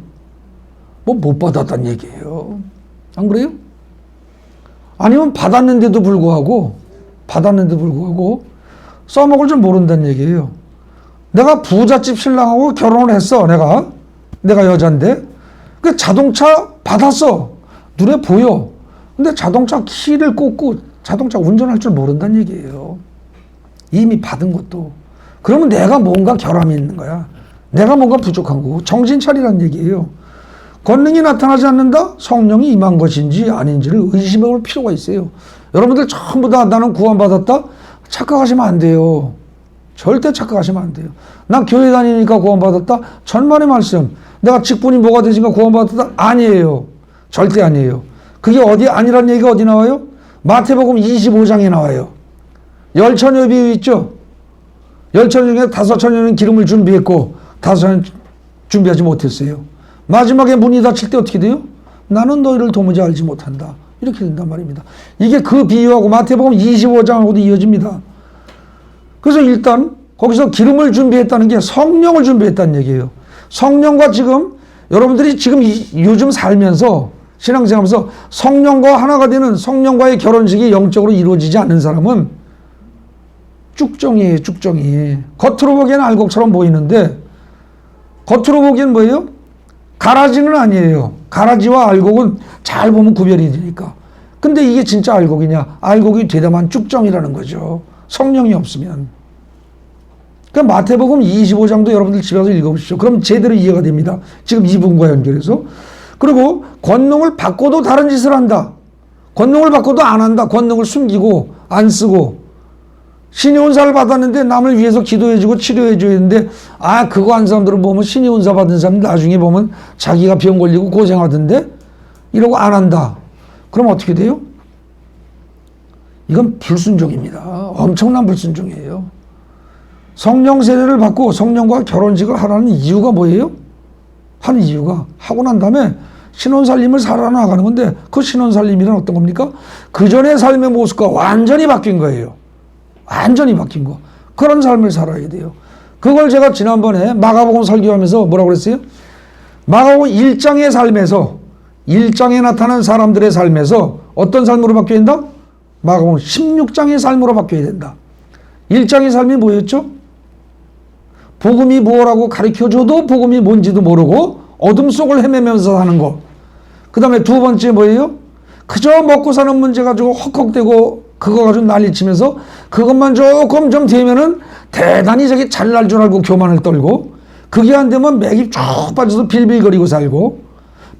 뭐 못 받았다는 얘기예요. 안 그래요? 아니면 받았는데도 불구하고 써먹을 줄 모른다는 얘기예요. 내가 부잣집 신랑하고 결혼을 했어. 내가 여잔데 그 자동차 받았어. 눈에 보여. 근데 자동차 키를 꽂고 자동차 운전할 줄 모른다는 얘기예요. 이미 받은 것도. 그러면 내가 뭔가 결함이 있는 거야. 내가 뭔가 부족한 거고 정신 차리라는 얘기예요. 권능이 나타나지 않는다? 성령이 임한 것인지 아닌지를 의심해 볼 필요가 있어요. 여러분들 전부 다 나는 구원받았다? 착각하시면 안 돼요. 절대 착각하시면 안 돼요. 난 교회 다니니까 구원받았다? 천만의 말씀. 내가 직분이 뭐가 되니까 구원받았다? 아니에요. 절대 아니에요. 그게 어디 아니란 얘기가 어디 나와요? 마태복음 25장에 나와요. 열처녀 비유 있죠? 열처녀 중에 5처녀는 기름을 준비했고 5처녀는 준비하지 못했어요. 마지막에 문이 닫힐 때 어떻게 돼요? 나는 너희를 도무지 알지 못한다. 이렇게 된단 말입니다. 이게 그 비유하고 마태복음 25장하고도 이어집니다. 그래서 일단 거기서 기름을 준비했다는 게 성령을 준비했다는 얘기예요. 성령과 지금 여러분들이 지금 요즘 살면서 신앙생활하면서 성령과 하나가 되는 성령과의 결혼식이 영적으로 이루어지지 않는 사람은 쭉정이에요. 쭉정이. 겉으로 보기에는 알곡처럼 보이는데 겉으로 보기엔 뭐예요? 가라지는 아니에요. 가라지와 알곡은 잘 보면 구별이 되니까. 근데 이게 진짜 알곡이냐? 알곡이 되다만 쭉정이라는 거죠. 성령이 없으면. 그러니까 마태복음 25장도 여러분들 집에 가서 읽어보시죠. 그럼 제대로 이해가 됩니다. 지금 이 부분과 연결해서. 그리고 권능을 받고도 다른 짓을 한다. 권능을 받고도 안 한다. 권능을 숨기고 안 쓰고. 신의 은사를 받았는데 남을 위해서 기도해주고 치료해줘야 되는데 그거 한 사람들은 보면 신의 은사 받은 사람 나중에 보면 자기가 병 걸리고 고생하던데 이러고 안 한다. 그럼 어떻게 돼요? 이건 불순종입니다. 엄청난 불순종이에요. 성령 세례를 받고 성령과 결혼식을 하라는 이유가 뭐예요? 하는 이유가 하고 난 다음에 신혼살림을 살아나가는 건데 그 신혼살림이란 어떤 겁니까? 그 전의 삶의 모습과 완전히 바뀐 거예요. 완전히 바뀐 거. 그런 삶을 살아야 돼요. 그걸 제가 지난번에 마가복음 설교하면서 뭐라고 그랬어요? 마가복음 1장의 삶에서 1장에 나타난 사람들의 삶에서 어떤 삶으로 바뀌어야 된다? 마가복음 16장의 삶으로 바뀌어야 된다. 1장의 삶이 뭐였죠? 복음이 뭐라고 가르쳐줘도 복음이 뭔지도 모르고 어둠 속을 헤매면서 사는 거. 그 다음에 두 번째 뭐예요? 그저 먹고 사는 문제 가지고 헉헉대고 그거 가지고 난리치면서 그것만 조금 좀 되면은 대단히 저기 잘날 줄 알고 교만을 떨고 그게 안 되면 맥이 쭉 빠져서 빌빌거리고 살고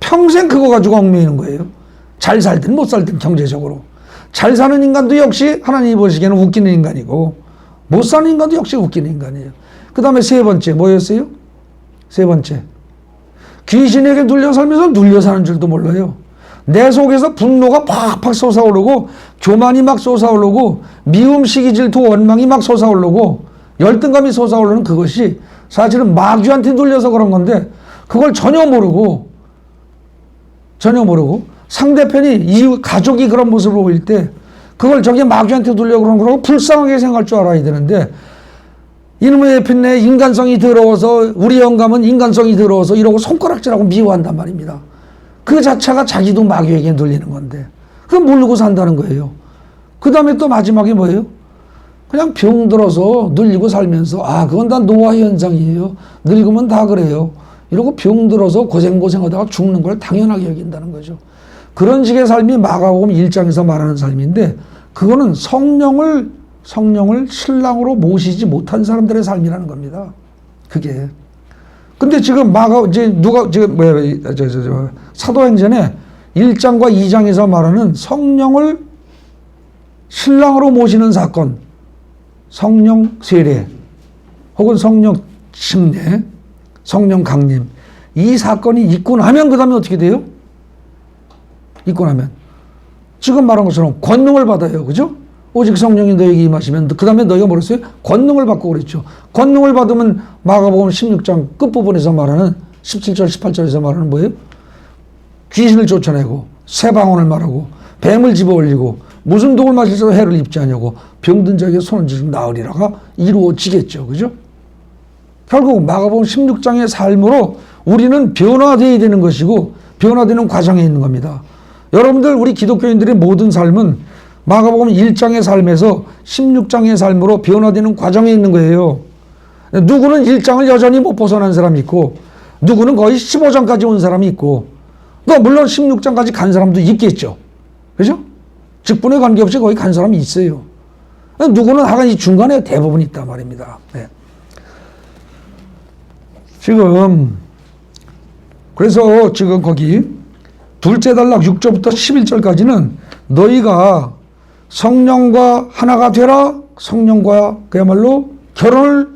평생 그거 가지고 얽매이는 거예요. 잘 살든 못 살든 경제적으로. 잘 사는 인간도 역시 하나님이 보시기에는 웃기는 인간이고 못 사는 인간도 역시 웃기는 인간이에요. 그 다음에 세 번째 뭐였어요? 세 번째 귀신에게 눌려 살면서 눌려 사는 줄도 몰라요. 내 속에서 분노가 팍팍 솟아오르고 교만이 막 솟아오르고 미움, 시기, 질투, 원망이 막 솟아오르고 열등감이 솟아오르는 그것이 사실은 마귀한테 눌려서 그런 건데 그걸 전혀 모르고 상대편이 이웃 가족이 그런 모습을 보일 때 그걸 저게 마귀한테 눌려 그런 거라고 불쌍하게 생각할 줄 알아야 되는데 이놈의 내 인간성이 더러워서 우리 영감은 인간성이 더러워서 이러고 손가락질하고 미워한단 말입니다. 그 자체가 자기도 마귀에게 눌리는 건데 그걸 모르고 산다는 거예요. 그 다음에 또 마지막에 뭐예요? 그냥 병들어서 눌리고 살면서 그건 다 노화 현상이에요. 늙으면 다 그래요. 이러고 병들어서 고생하다가 죽는 걸 당연하게 여긴다는 거죠. 그런 식의 삶이 마가복음 1장에서 말하는 삶인데 그거는 성령을 신랑으로 모시지 못한 사람들의 삶이라는 겁니다. 그게. 근데 지금 사도행전에 1장과 2장에서 말하는 성령을 신랑으로 모시는 사건, 성령 세례, 혹은 성령 침례, 성령 강림, 이 사건이 있고 나면 그 다음에 어떻게 돼요? 있고 나면 지금 말한 것처럼 권능을 받아요. 그죠? 오직 성령이 너에게 임하시면 그 다음에 너희가 뭐랬어요? 권능을 받고 그랬죠. 권능을 받으면 마가복음 16장 끝부분에서 말하는 17절 18절에서 말하는 뭐예요? 귀신을 쫓아내고 새 방언을 말하고 뱀을 집어올리고 무슨 독을 마실지도 해를 입지 않냐고 병든 자에게 손을 쥐고 나으리라가 이루어지겠죠. 그죠? 결국 마가복음 16장의 삶으로 우리는 변화되어야 되는 것이고 변화되는 과정에 있는 겁니다. 여러분들 우리 기독교인들의 모든 삶은 마가복음 1장의 삶에서 16장의 삶으로 변화되는 과정에 있는 거예요. 누구는 1장을 여전히 못 벗어난 사람이 있고 누구는 거의 15장까지 온 사람이 있고 또 물론 16장까지 간 사람도 있겠죠. 그죠? 직분에 관계없이 거의 간 사람이 있어요. 누구는 하간 이 중간에 대부분 있단 말입니다. 네. 그래서 지금 거기 둘째 단락 6절부터 11절까지는 너희가 성령과 하나가 되라, 성령과 그야말로 결혼을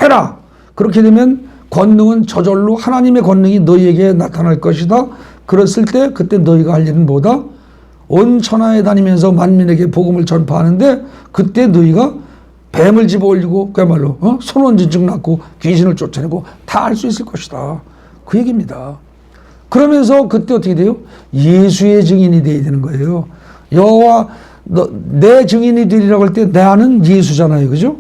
해라. 그렇게 되면 권능은 저절로 하나님의 권능이 너희에게 나타날 것이다. 그랬을 때 그때 너희가 할 일은 뭐다? 온 천하에 다니면서 만민에게 복음을 전파하는데 그때 너희가 뱀을 집어올리고 그야말로 손원진증 낳고 귀신을 쫓아내고 다 할 수 있을 것이다. 그 얘기입니다. 그러면서 그때 어떻게 돼요? 예수의 증인이 되어야 되는 거예요. 여호와 내 증인이 되리라고 할 때 나는 예수잖아요. 그죠?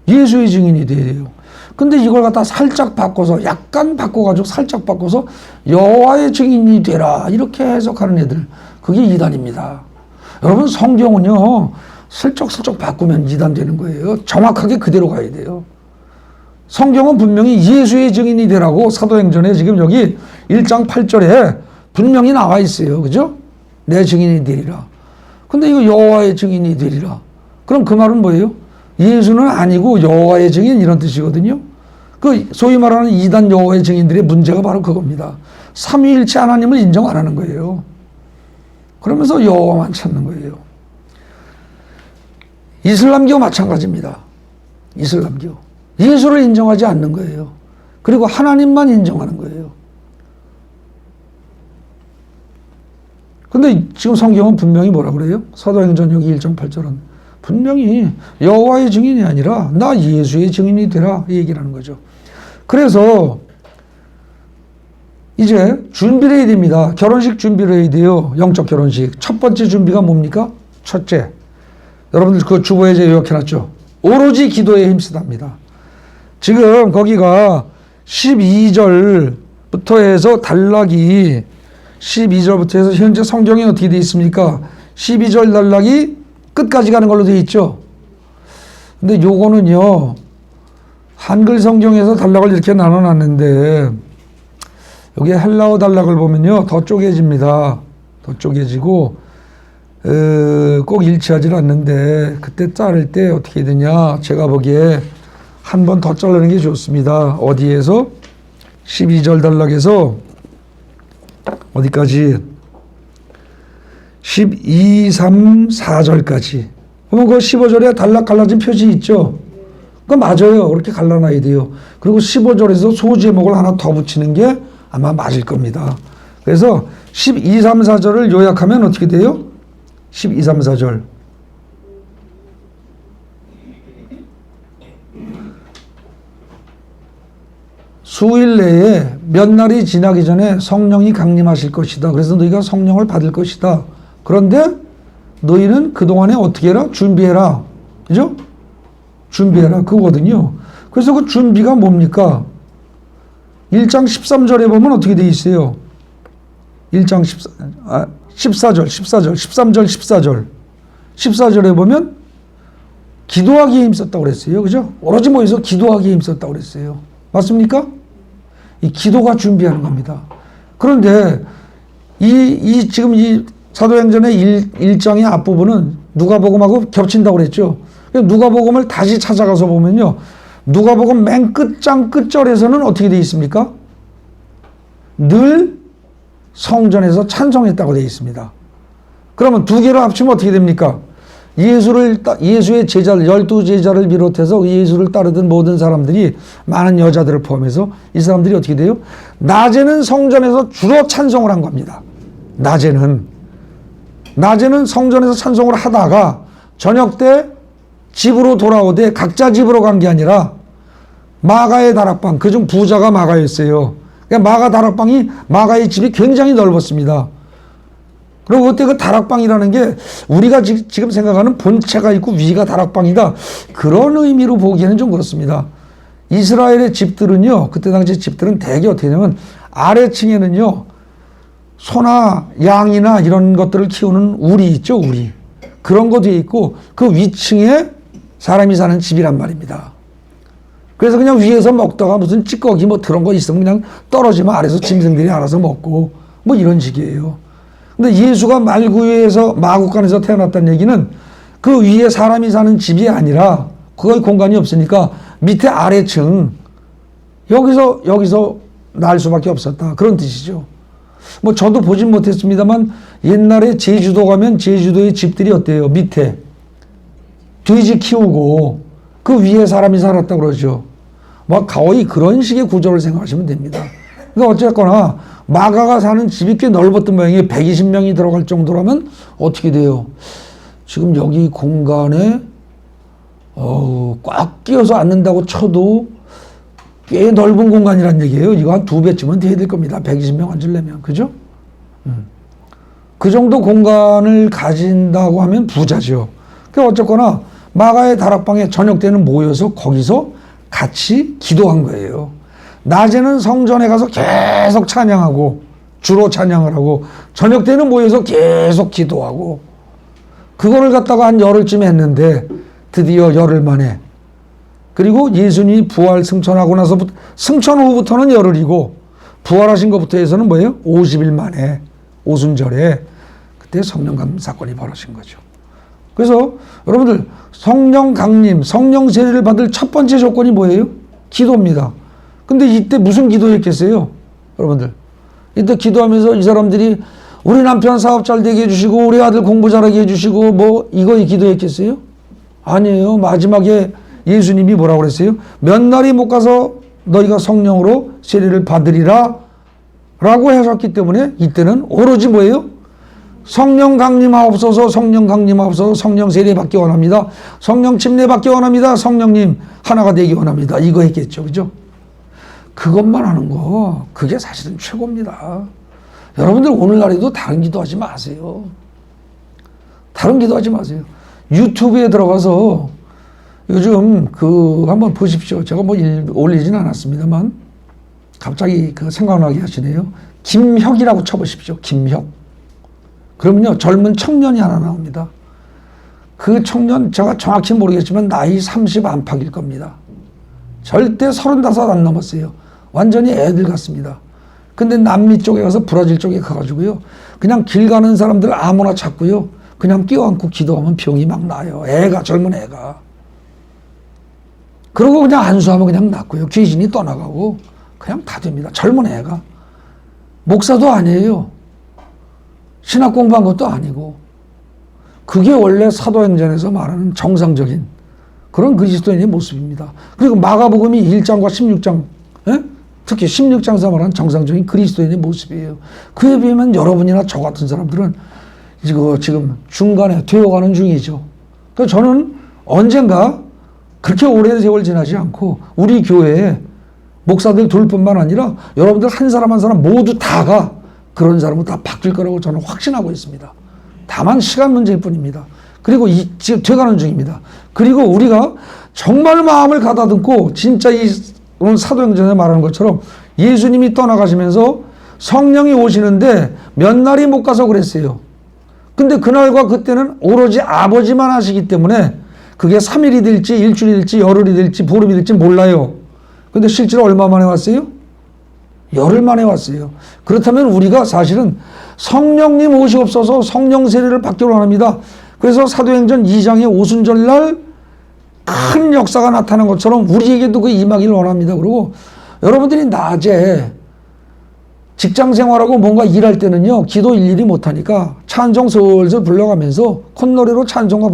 예수의 증인이 되어야 돼요. 근데 이걸 갖다 살짝 바꿔서 약간 바꿔가지고 살짝 바꿔서 여호와의 증인이 되라 이렇게 해석하는 애들 그게 이단입니다. 여러분 성경은요 슬쩍슬쩍 바꾸면 이단 되는 거예요. 정확하게 그대로 가야 돼요. 성경은 분명히 예수의 증인이 되라고 사도행전에 지금 여기 1장 8절에 분명히 나와 있어요. 그죠? 내 증인이 되리라. 근데 이거 여호와의 증인이 되리라. 그럼 그 말은 뭐예요? 예수는 아니고 여호와의 증인 이런 뜻이거든요. 그 소위 말하는 이단 여호와의 증인들의 문제가 바로 그겁니다. 삼위일체 하나님을 인정 안 하는 거예요. 그러면서 여호와만 찾는 거예요. 이슬람교 마찬가지입니다. 이슬람교. 예수를 인정하지 않는 거예요. 그리고 하나님만 인정하는 거예요. 근데 지금 성경은 분명히 뭐라 그래요? 사도행전 여기 1.8절은 분명히 여호와의 증인이 아니라 나 예수의 증인이 되라 이 얘기를 하는 거죠. 그래서 이제 준비를 해야 됩니다. 결혼식 준비를 해야 돼요. 영적 결혼식. 첫 번째 준비가 뭡니까? 첫째. 여러분들 그 주보에 요약해놨죠. 오로지 기도에 힘쓰답니다. 지금 거기가 12절부터 해서 단락이 12절부터 해서 현재 성경에 어떻게 되어 있습니까? 12절 단락이 끝까지 가는 걸로 되어 있죠. 근데 요거는요, 한글 성경에서 단락을 이렇게 나눠놨는데, 여기 헬라어 단락을 보면요, 더 쪼개집니다. 더 쪼개지고, 꼭 일치하지 않는데, 그때 자를 때 어떻게 되냐, 제가 보기에 한 번 더 자르는 게 좋습니다. 어디에서? 12절 단락에서, 어디까지? 12, 3, 4절까지. 그러면 그 15절에 단락 갈라진 표시 있죠? 그거 맞아요. 그렇게 갈라놔야 돼요. 그리고 15절에서 소제목을 하나 더 붙이는 게 아마 맞을 겁니다. 그래서 12, 3, 4절을 요약하면 어떻게 돼요? 12, 3, 4절. 수일 내에 몇 날이 지나기 전에 성령이 강림하실 것이다. 그래서 너희가 성령을 받을 것이다. 그런데 너희는 그동안에 어떻게 해라? 준비해라. 그죠? 준비해라. 그거거든요. 그래서 그 준비가 뭡니까? 1장 13절에 보면 어떻게 되어 있어요? 1장 14절, 13절, 14절. 14절에 보면 기도하기에 힘썼다고 그랬어요. 그죠? 오로지 모여서 기도하기에 힘썼다고 그랬어요. 맞습니까? 이 기도가 준비하는 겁니다. 그런데 지금 이 사도행전의 1장의 앞부분은 누가복음하고 겹친다고 그랬죠. 누가복음을 다시 찾아가서 보면요. 누가복음 맨 끝장 끝절에서는 어떻게 되어 있습니까? 늘 성전에서 찬송했다고 되어 있습니다. 그러면 두 개를 합치면 어떻게 됩니까? 예수의 제자를, 12제자를 비롯해서 예수를 따르던 모든 사람들이 많은 여자들을 포함해서 이 사람들이 어떻게 돼요? 낮에는 성전에서 주로 찬송을 한 겁니다. 낮에는 성전에서 찬송을 하다가 저녁 때 집으로 돌아오되 각자 집으로 간 게 아니라 마가의 다락방, 그중 부자가 마가였어요. 그러니까 마가의 집이 굉장히 넓었습니다. 그리고 그때 그 다락방이라는 게 우리가 지금 생각하는 본체가 있고 위가 다락방이다. 그런 의미로 보기에는 좀 그렇습니다. 이스라엘의 집들은요, 그때 당시 집들은 대개 어떻게 되냐면 아래층에는요, 소나 양이나 이런 것들을 키우는 우리 있죠, 우리. 그런 거 뒤에 있고 그 위층에 사람이 사는 집이란 말입니다. 그래서 그냥 위에서 먹다가 무슨 찌꺼기 뭐 그런 거 있으면 그냥 떨어지면 아래서 짐승들이 알아서 먹고 뭐 이런 식이에요. 근데 예수가 말구에서 마구간에서 태어났다는 얘기는 그 위에 사람이 사는 집이 아니라 거기 공간이 없으니까 밑에 아래층 여기서 날 수밖에 없었다. 그런 뜻이죠. 뭐 저도 보진 못했습니다만 옛날에 제주도 가면 제주도의 집들이 어때요? 밑에 돼지 키우고 그 위에 사람이 살았다고 그러죠. 뭐 거의 그런 식의 구조를 생각하시면 됩니다. 그러니까 어쨌거나 마가가 사는 집이 꽤 넓었던 모양이에요. 120명이 들어갈 정도라면 어떻게 돼요? 지금 여기 공간에 꽉 끼어서 앉는다고 쳐도 꽤 넓은 공간이란 얘기예요. 이거 한 2배쯤은 돼야 될 겁니다. 120명 앉으려면. 그죠? 그 정도 공간을 가진다고 하면 부자죠. 그러니까 어쨌거나 마가의 다락방에 저녁 때는 모여서 거기서 같이 기도한 거예요. 낮에는 성전에 가서 계속 찬양하고 주로 찬양을 하고 저녁 때는 모여서 계속 기도하고 그거를 갖다가 한 열흘쯤 했는데 드디어 열흘 만에 그리고 예수님이 부활 승천하고 나서부터 승천 후부터는 열흘이고 부활하신 것부터 해서는 뭐예요? 50일 만에 오순절에 그때 성령 강림 사건이 벌어진 거죠. 그래서 여러분들 성령 강림, 성령 세례를 받을 첫 번째 조건이 뭐예요? 기도입니다. 근데 이때 무슨 기도했겠어요? 여러분들 이때 기도하면서 이 사람들이 우리 남편 사업 잘 되게 해주시고 우리 아들 공부 잘하게 해주시고 뭐 이거 기도했겠어요? 아니에요. 마지막에 예수님이 뭐라고 그랬어요? 몇 날이 못 가서 너희가 성령으로 세례를 받으리라 라고 하셨기 때문에 이때는 오로지 뭐예요? 성령 강림하옵소서, 성령 강림하옵소서, 성령 세례 받기 원합니다. 성령 침례 받기 원합니다. 성령님 하나가 되기 원합니다. 이거 했겠죠. 그죠? 그것만 하는 거 그게 사실은 최고입니다. 여러분들 오늘날에도 다른 기도하지 마세요. 다른 기도하지 마세요. 유튜브에 들어가서 요즘 한번 보십시오. 제가 뭐 올리진 않았습니다만 갑자기 생각나게 하시네요. 김혁이라고 쳐보십시오. 김혁. 그러면요 젊은 청년이 하나 나옵니다. 그 청년 제가 정확히 모르겠지만 나이 30 안팎일 겁니다. 절대 35 안 넘었어요. 완전히 애들 같습니다. 근데 남미 쪽에 가서 브라질 쪽에 가가지고요 그냥 길 가는 사람들 아무나 찾고요 그냥 끼워안고 기도하면 병이 막 나요. 젊은 애가. 그러고 그냥 안수하면 그냥 낫고요. 귀신이 떠나가고 그냥 다 됩니다. 젊은 애가. 목사도 아니에요. 신학 공부한 것도 아니고. 그게 원래 사도행전에서 말하는 정상적인 그런 그리스도인의 모습입니다. 그리고 마가복음이 1장과 16장, 특히 16장에서 말하는 정상적인 그리스도인의 모습이에요. 그에 비하면 여러분이나 저 같은 사람들은 지금 중간에 되어가는 중이죠. 그래서 저는 언젠가 그렇게 오랜 세월 지나지 않고 우리 교회에 목사들 둘뿐만 아니라 여러분들 한 사람 한 사람 모두 다가 그런 사람은 다 바뀔 거라고 저는 확신하고 있습니다. 다만 시간 문제일 뿐입니다. 그리고 지금 돼가는 중입니다. 그리고 우리가 정말 마음을 가다듬고 진짜 오늘 사도행전에 말하는 것처럼 예수님이 떠나가시면서 성령이 오시는데 몇 날이 못 가서 그랬어요. 근데 그날과 그때는 오로지 아버지만 하시기 때문에 그게 3일이 될지 일주일이 될지 열흘이 될지 보름이 될지 몰라요. 근데 실제로 얼마 만에 왔어요? 열흘 만에 왔어요. 그렇다면 우리가 사실은 성령님 오시옵소서 성령 세례를 받기를 원합니다. 그래서 사도행전 2장의 오순절 날 큰 역사가 나타난 것처럼 우리에게도 그 임하기를 원합니다. 그리고 여러분들이 낮에 직장 생활하고 뭔가 일할 때는요 기도 일일이 못하니까 찬송 슬슬 불러가면서 콧노래로 찬송가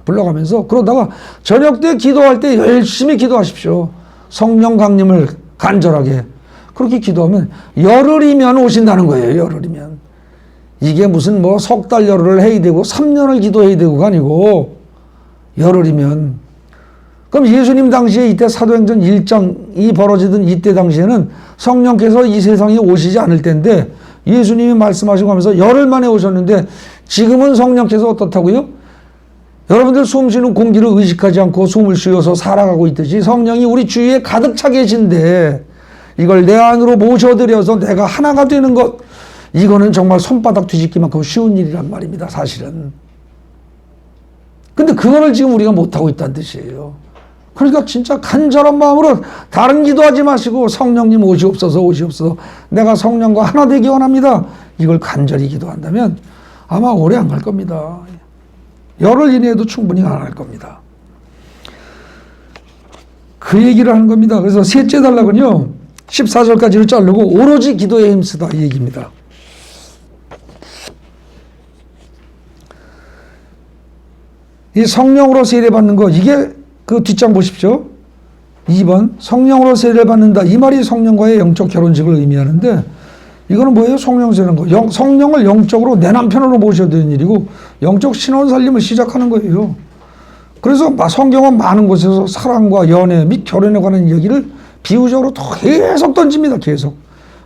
불러가면서 그러다가 저녁 때 기도할 때 열심히 기도하십시오. 성령 강림을 간절하게 그렇게 기도하면 열흘이면 오신다는 거예요. 열흘이면 이게 무슨 뭐 석 달 열흘을 해야 되고 3년을 기도해야 되고가 아니고 열흘이면 그럼 예수님 당시에 이때 사도행전 1장이 벌어지던 이때 당시에는 성령께서 이 세상에 오시지 않을 텐데 예수님이 말씀하시고 하면서 열흘 만에 오셨는데 지금은 성령께서 어떻다고요? 여러분들 숨 쉬는 공기를 의식하지 않고 숨을 쉬어서 살아가고 있듯이 성령이 우리 주위에 가득 차 계신데 이걸 내 안으로 모셔들여서 내가 하나가 되는 것 이거는 정말 손바닥 뒤집기만큼 쉬운 일이란 말입니다. 사실은. 근데 그거를 지금 우리가 못하고 있다는 뜻이에요. 그러니까 진짜 간절한 마음으로 다른 기도하지 마시고 성령님 오시옵소서 오시옵소서 내가 성령과 하나 되기 원합니다. 이걸 간절히 기도한다면 아마 오래 안 갈 겁니다. 열흘 이내에도 충분히 안 할 겁니다. 그 얘기를 하는 겁니다. 그래서 셋째 단락은요 14절까지를 자르고 오로지 기도에 힘쓰다 이 얘기입니다. 이 성령으로 세례받는 거 이게 그 뒷장 보십시오. 2번 성령으로 세례를 받는다. 이 말이 성령과의 영적 결혼식을 의미하는데 이거는 뭐예요? 성령 세례는 거. 성령을 영적으로 내 남편으로 모셔야 되는 일이고 영적 신혼 살림을 시작하는 거예요. 그래서 성경은 많은 곳에서 사랑과 연애 및 결혼에 관한 이야기를 비유적으로 계속 던집니다. 계속.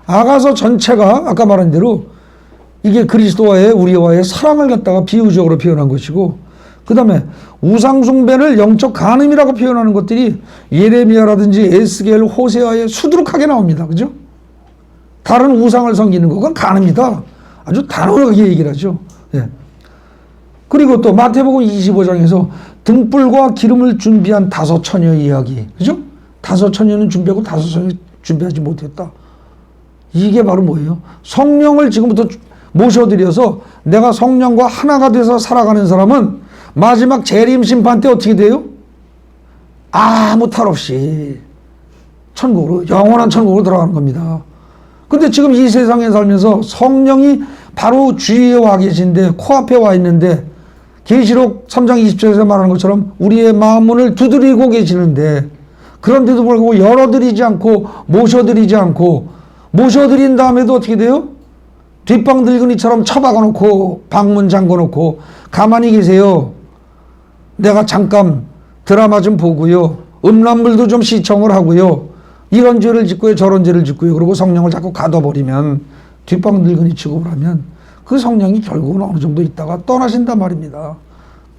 아가서 전체가 아까 말한 대로 이게 그리스도와의 우리와의 사랑을 갖다가 비유적으로 표현한 것이고 그 다음에 우상숭배를 영적 간음이라고 표현하는 것들이 예레미야라든지 에스겔, 호세아에 수두룩하게 나옵니다. 그죠? 다른 우상을 섬기는 거, 그건 간음이다. 아주 단호하게 얘기를 하죠. 예. 그리고 또 마태복음 25장에서 등불과 기름을 준비한 5 처녀의 이야기. 그죠? 5 처녀는 준비하고 5 처녀는 준비하지 못했다. 이게 바로 뭐예요? 성령을 지금부터 모셔드려서 내가 성령과 하나가 돼서 살아가는 사람은 마지막 재림 심판 때 어떻게 돼요? 아무 탈 없이 천국으로, 영원한 천국으로 들어가는 겁니다. 근데 지금 이 세상에 살면서 성령이 바로 주위에 와 계신데, 코앞에 와 있는데, 계시록 3장 20절에서 말하는 것처럼 우리의 마음 문을 두드리고 계시는데, 그런데도 불구하고 열어드리지 않고 모셔드리지 않고, 모셔드린 다음에도 어떻게 돼요? 뒷방 늙은이처럼 처박아 놓고 방문 잠궈 놓고 가만히 계세요. 내가 잠깐 드라마 좀 보고요, 음란물도 좀 시청을 하고요, 이런 죄를 짓고요 저런 죄를 짓고요, 그리고 성령을 자꾸 가둬버리면, 뒷방 늙은이 취급을 하면 그 성령이 결국은 어느 정도 있다가 떠나신단 말입니다.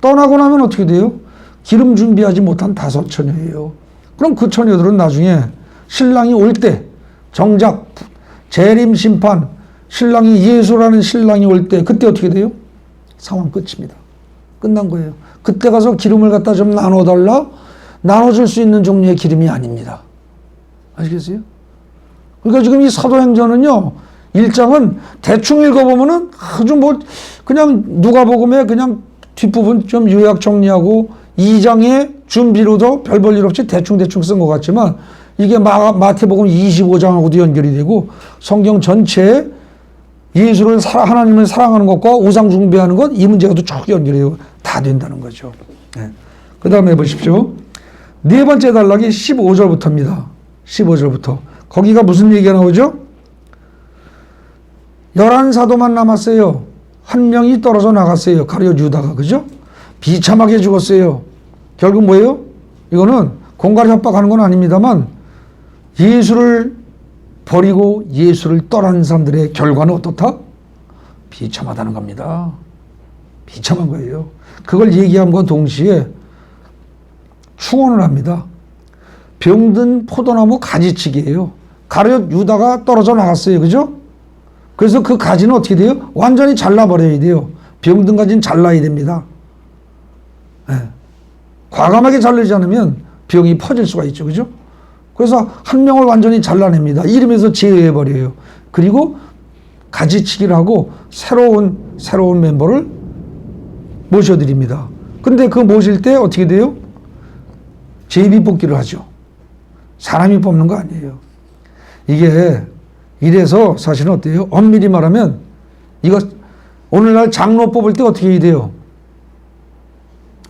떠나고 나면 어떻게 돼요? 기름 준비하지 못한 5 처녀예요. 그럼 그 처녀들은 나중에 신랑이 올 때, 정작 재림 심판, 신랑이 예수라는 신랑이 올 때, 그때 어떻게 돼요? 상황 끝입니다. 끝난 거예요. 그때 가서 기름을 갖다 좀 나눠달라? 나눠줄 수 있는 종류의 기름이 아닙니다. 아시겠어요? 그러니까 지금 이 사도행전은요, 1장은 대충 읽어보면은 아주 뭐 그냥 누가복음에 그냥 뒷부분 좀 요약 정리하고 2장의 준비로도 별 볼 일 없이 대충대충 쓴 것 같지만, 이게 마태복음 25장하고도 연결이 되고 성경 전체에 예수를 하나님을 사랑하는 것과 우상 숭배하는 것, 이 문제가도 쭉 연결이 다 된다는 거죠. 네. 그 다음에 보십시오. 네 번째 단락이 15절부터입니다. 15절부터. 거기가 무슨 얘기가 나오죠? 11사도만 남았어요. 한 명이 떨어져 나갔어요. 가룟 유다가. 그죠? 비참하게 죽었어요. 결국 뭐예요? 이거는 공갈 협박하는 건 아닙니다만, 예수를 버리고 예수를 떠난 사람들의 결과는 어떻다? 비참하다는 겁니다. 비참한 거예요. 그걸 얘기함과 동시에 충언을 합니다. 병든 포도나무 가지치기예요. 가룟 유다가 떨어져 나갔어요. 그죠? 그래서 그 가지는 어떻게 돼요? 완전히 잘라버려야 돼요. 병든 가지는 잘라야 됩니다. 네. 과감하게 자르지 않으면 병이 퍼질 수가 있죠. 그죠? 그래서 한 명을 완전히 잘라냅니다. 이름에서 제외해버려요. 그리고 가지치기를 하고 새로운 멤버를 모셔드립니다. 근데 그 모실 때 어떻게 돼요? 제비 뽑기를 하죠. 사람이 뽑는 거 아니에요. 이게 이래서 사실은 어때요? 엄밀히 말하면 이거 오늘날 장로 뽑을 때 어떻게 해야 돼요?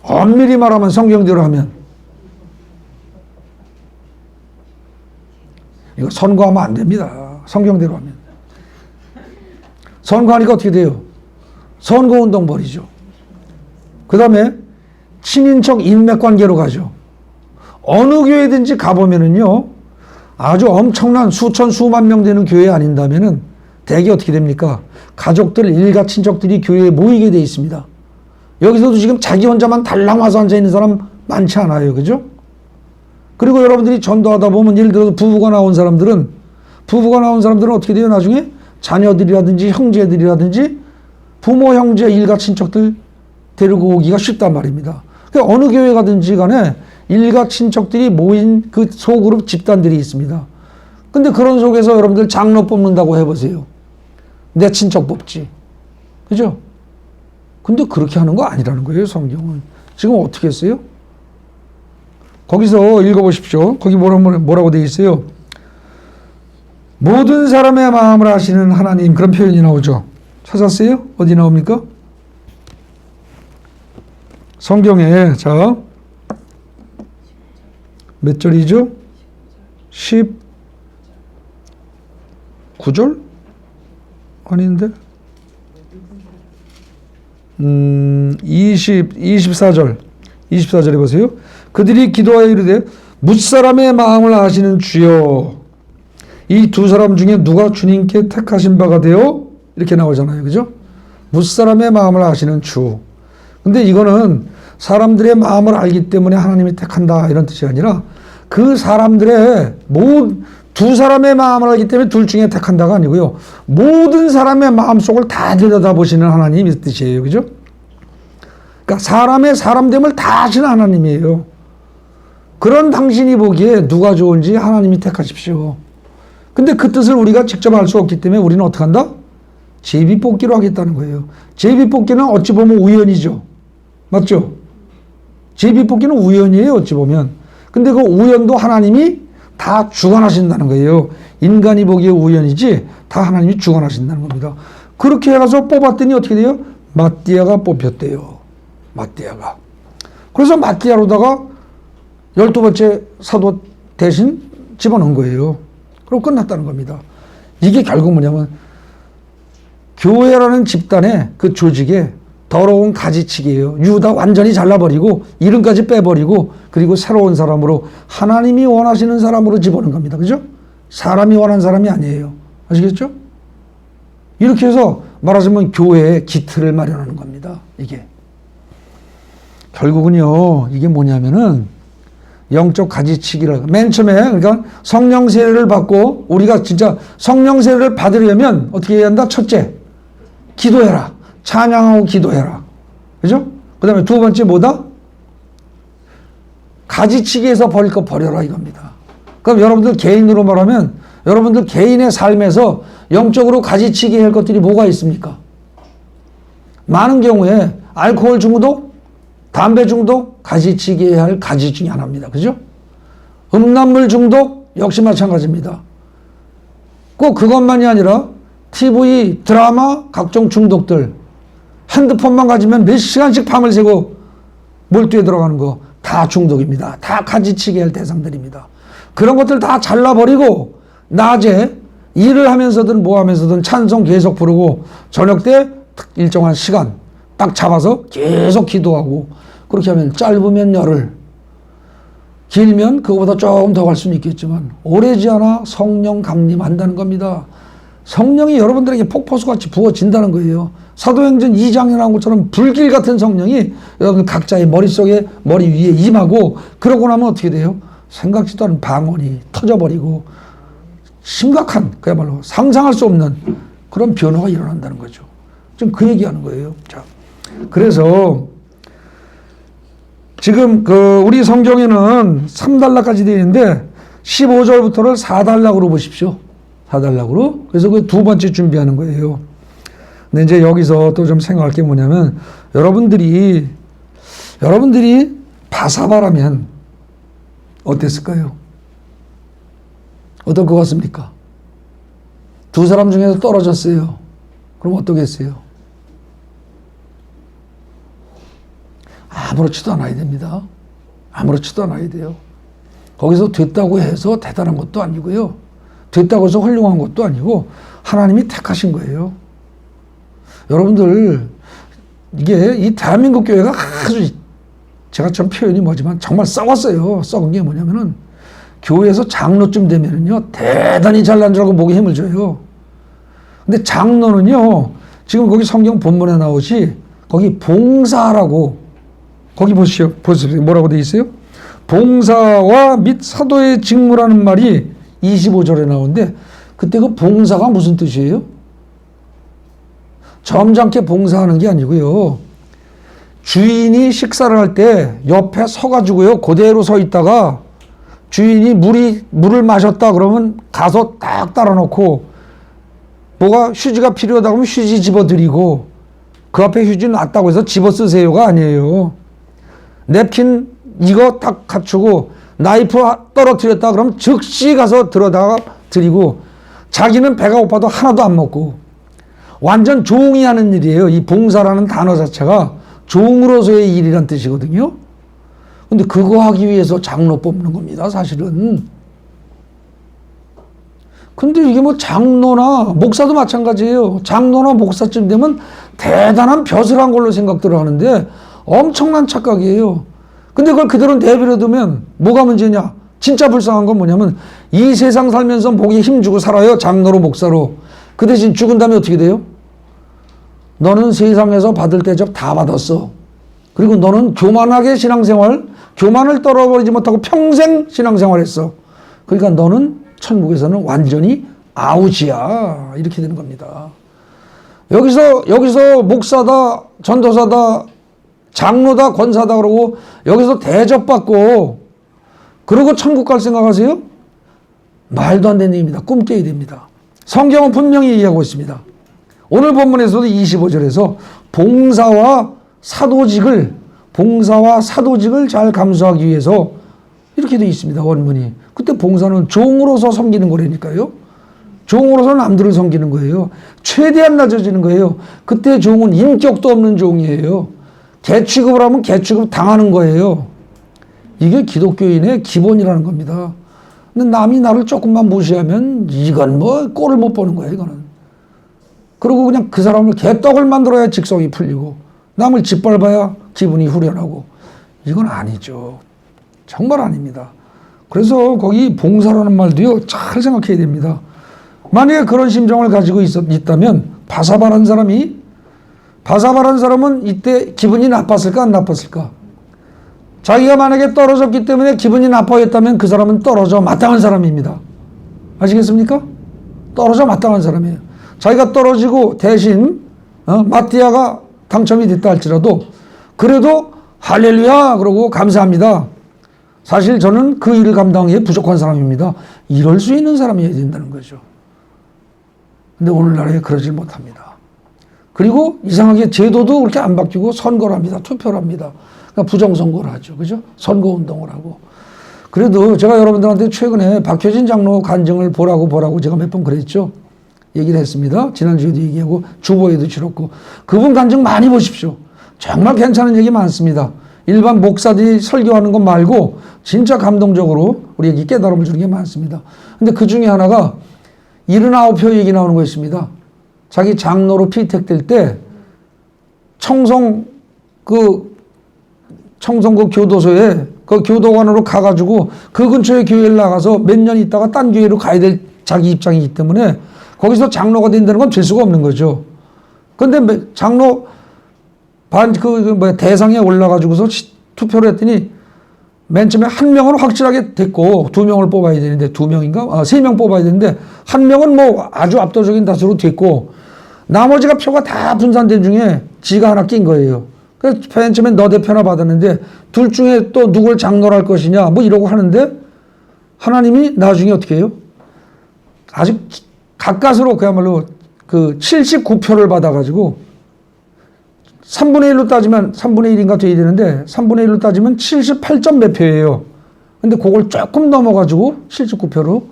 엄밀히 말하면 성경대로 하면 이거 선거하면 안 됩니다. 성경대로 하면. 선거하니까 어떻게 돼요? 선거운동 벌이죠. 그 다음에 친인척 인맥관계로 가죠. 어느 교회든지 가보면은요, 아주 엄청난 수천 수만 명 되는 교회 아닌다면은 대개 어떻게 됩니까? 가족들, 일가 친척들이 교회에 모이게 돼 있습니다. 여기서도 지금 자기 혼자만 달랑 와서 앉아 있는 사람 많지 않아요. 그죠? 그리고 여러분들이 전도하다 보면 예를 들어서 부부가 나온 사람들은 어떻게 돼요? 나중에 자녀들이라든지 형제들이라든지 부모, 형제, 일가 친척들 데리고 오기가 쉽단 말입니다. 그러니까 어느 교회 가든지 간에 일가 친척들이 모인 그 소그룹 집단들이 있습니다. 근데 그런 속에서 여러분들 장로 뽑는다고 해보세요. 내 친척 뽑지. 그죠? 근데 그렇게 하는 거 아니라는 거예요, 성경은. 지금 어떻게 했어요? 거기서 읽어보십시오. 거기 뭐라고 되어 있어요? 모든 사람의 마음을 아시는 하나님, 그런 표현이 나오죠. 찾았어요? 어디 나옵니까? 성경에, 자, 몇 절이죠? 19절? 아닌데? 24절. 24절에 보세요. 그들이 기도하여 이르되 뭇사람의 마음을 아시는 주여, 이 두 사람 중에 누가 주님께 택하신 바가 되어? 이렇게 나오잖아요. 그죠? 뭇사람의 마음을 아시는 주. 근데 이거는 사람들의 마음을 알기 때문에 하나님이 택한다, 이런 뜻이 아니라 그 사람들의 두 사람의 마음을 알기 때문에 둘 중에 택한다가 아니고요. 모든 사람의 마음속을 다 들여다보시는 하나님의 뜻이에요. 그죠? 그러니까 사람의 사람됨을 다 아시는 하나님이에요. 그런 당신이 보기에 누가 좋은지 하나님이 택하십시오. 근데 그 뜻을 우리가 직접 알 수 없기 때문에 우리는 어떻게 한다? 제비뽑기로 하겠다는 거예요. 제비뽑기는 어찌 보면 우연이죠. 맞죠? 제비뽑기는 우연이에요. 어찌 보면. 근데 그 우연도 하나님이 다 주관하신다는 거예요. 인간이 보기에 우연이지 다 하나님이 주관하신다는 겁니다. 그렇게 해가서 뽑았더니 어떻게 돼요? 마띠아가 뽑혔대요. 마띠아가. 그래서 마띠아로다가 12번째 사도 대신 집어넣은 거예요. 그럼 끝났다는 겁니다. 이게 결국 뭐냐면 교회라는 집단의 그 조직에 더러운 가지치기예요. 유다 완전히 잘라버리고 이름까지 빼버리고 그리고 새로운 사람으로 하나님이 원하시는 사람으로 집어넣은 겁니다. 그죠? 사람이 원하는 사람이 아니에요. 아시겠죠? 이렇게 해서 말하자면 교회의 기틀을 마련하는 겁니다. 이게. 결국은요, 이게 뭐냐면은 영적 가지치기를 맨 처음에 그러니까 성령 세례를 받고 우리가 진짜 성령 세례를 받으려면 어떻게 해야 한다? 첫째, 기도해라. 찬양하고 기도해라. 그죠? 그 다음에 두 번째 뭐다? 가지치기에서 버릴 거 버려라 이겁니다. 그럼 여러분들 개인으로 말하면 여러분들 개인의 삶에서 영적으로 가지치기 할 것들이 뭐가 있습니까? 많은 경우에 알코올 중독, 담배 중독, 가지치기 할 가지 중에 하나입니다. 그죠? 음란물 중독 역시 마찬가지입니다. 꼭 그것만이 아니라 TV, 드라마, 각종 중독들 핸드폰만 가지면 몇 시간씩 밤을 새고 몰두에 들어가는 거 다 중독입니다. 다 가지치기 할 대상들입니다. 그런 것들 다 잘라버리고 낮에 일을 하면서든 뭐 하면서든 찬송 계속 부르고 저녁 때 일정한 시간 딱 잡아서 계속 기도하고 그렇게 하면 짧으면 열흘 길면 그거보다 조금 더 갈 수는 있겠지만 오래지 않아 성령 감림한다는 겁니다. 성령이 여러분들에게 폭포수같이 부어진다는 거예요. 사도행전 2장에 나온 것처럼 불길 같은 성령이 여러분 각자의 머릿속에 머리 위에 임하고 그러고 나면 어떻게 돼요? 생각지도 않은 방언이 터져버리고 심각한 그야말로 상상할 수 없는 그런 변화가 일어난다는 거죠. 지금 그 얘기하는 거예요. 자, 그래서 지금 우리 성경에는 3단락까지 되어 있는데 15절부터를 4단락으로 보십시오. 4단락으로. 그래서 그 두 번째 준비하는 거예요. 근데 이제 여기서 또 좀 생각할 게 뭐냐면 여러분들이 바사바라면 어땠을까요? 어떨 것 같습니까? 두 사람 중에서 떨어졌어요. 그럼 어떠겠어요? 아무렇지도 않아야 됩니다. 아무렇지도 않아야 돼요. 거기서 됐다고 해서 대단한 것도 아니고요. 됐다고 해서 훌륭한 것도 아니고 하나님이 택하신 거예요. 여러분들 이게 이 대한민국 교회가 아주 제가 좀 표현이 뭐지만 정말 썩었어요. 썩은 게 뭐냐면은 교회에서 장로쯤 되면은요 대단히 잘난 줄 알고 목에 힘을 줘요. 근데 장로는요 지금 거기 성경 본문에 나오지 거기 봉사라고 거기 보시오 뭐라고 돼 있어요? 봉사와 및 사도의 직무라는 말이 25절에 나오는데 그때 그 봉사가 무슨 뜻이에요? 점잖게 봉사하는 게 아니고요. 주인이 식사를 할 때 옆에 서가지고요. 그대로 서 있다가 주인이 물을 마셨다 그러면 가서 딱 따라 놓고 뭐가 휴지가 필요하다 그러면 휴지 집어드리고 그 앞에 휴지 놨다고 해서 집어 쓰세요가 아니에요. 냅킨 이거 딱 갖추고 나이프 떨어뜨렸다 그러면 즉시 가서 들어다가 드리고 자기는 배가 고파도 하나도 안 먹고 완전 종이 하는 일이에요. 이 봉사라는 단어 자체가 종으로서의 일이란 뜻이거든요. 근데 그거 하기 위해서 장로 뽑는 겁니다. 사실은. 근데 이게 뭐 장로나 목사도 마찬가지예요. 장로나 목사쯤 되면 대단한 벼슬한 걸로 생각들을 하는데 엄청난 착각이에요. 근데 그걸 그대로 내버려 두면 뭐가 문제냐? 진짜 불쌍한 건 뭐냐면 이 세상 살면서 목에 힘주고 살아요. 장로로 목사로. 그 대신 죽은 다음에 어떻게 돼요? 너는 세상에서 받을 대접 다 받았어. 그리고 너는 교만하게 신앙생활, 교만을 떨어버리지 못하고 평생 신앙생활했어. 그러니까 너는 천국에서는 완전히 아우지야. 이렇게 되는 겁니다. 여기서 목사다, 전도사다, 장로다, 권사다 그러고 여기서 대접받고 그러고 천국 갈 생각하세요? 말도 안 되는 얘기입니다. 꿈 깨야 됩니다. 성경은 분명히 얘기하고 있습니다. 오늘 본문에서도 25절에서 봉사와 사도직을 잘 감수하기 위해서 이렇게 되어 있습니다. 원문이. 그때 봉사는 종으로서 섬기는 거라니까요. 종으로서 남들을 섬기는 거예요. 최대한 낮아지는 거예요. 그때 종은 인격도 없는 종이에요. 개취급을 하면 개취급 당하는 거예요. 이게 기독교인의 기본이라는 겁니다. 근데 남이 나를 조금만 무시하면 이건 뭐 꼴을 못 보는 거예요. 이거는. 그리고 그냥 그 사람을 개떡을 만들어야 직성이 풀리고 남을 짓밟아야 기분이 후련하고 이건 아니죠. 정말 아닙니다. 그래서 거기 봉사라는 말도요. 잘 생각해야 됩니다. 만약에 그런 심정을 가지고 있다면 바사바라는 사람은 이때 기분이 나빴을까 안 나빴을까? 자기가 만약에 떨어졌기 때문에 기분이 나빠했다면 그 사람은 떨어져 마땅한 사람입니다. 아시겠습니까? 떨어져 마땅한 사람이에요. 자기가 떨어지고 대신 마띠아가 당첨이 됐다 할지라도 그래도 할렐루야 그러고 감사합니다. 사실 저는 그 일을 감당하기에 부족한 사람입니다. 이럴 수 있는 사람이어야 된다는 거죠. 근데 오늘날에 그러질 못합니다. 그리고 이상하게 제도도 그렇게 안 바뀌고 선거를 합니다. 투표를 합니다. 그러니까 부정선거를 하죠. 그죠? 선거운동을 하고. 그래도 제가 여러분들한테 최근에 박효진 장로 간증을 보라고 제가 몇 번 그랬죠. 얘기를 했습니다. 지난주에도 얘기하고 주보에도 실었고. 그분 간증 많이 보십시오. 정말 괜찮은 얘기 많습니다. 일반 목사들이 설교하는 것 말고 진짜 감동적으로 우리에게 깨달음을 주는 게 많습니다. 근데 그 중에 하나가 79표 얘기 나오는 거 있습니다. 자기 장로로 피택될 때 청송 그 교도소에 그 교도관으로 가가지고 그 근처에 교회를 나가서 몇 년 있다가 딴 교회로 가야 될 자기 입장이기 때문에 거기서 장로가 된다는 건 될 수가 없는 거죠. 그런데 장로 대상에 올라가지고서 투표를 했더니 맨 처음에 한 명은 확실하게 됐고 2명을 뽑아야 되는데 2명인가? 3명 뽑아야 되는데 한 명은 뭐 아주 압도적인 다수로 됐고 나머지가 표가 다 분산된 중에 지가 하나 낀 거예요. 그래서 맨 처음에 너 대표나 받았는데 둘 중에 또 누굴 장로로 할 것이냐 뭐 이러고 하는데 하나님이 나중에 어떻게 해요? 아주 가까스로 그야말로 그 79표를 받아가지고 3분의 1로 따지면 3분의 1인가 돼야 되는데 3분의 1로 따지면 78점 몇 표예요. 근데 그걸 조금 넘어가지고 79표로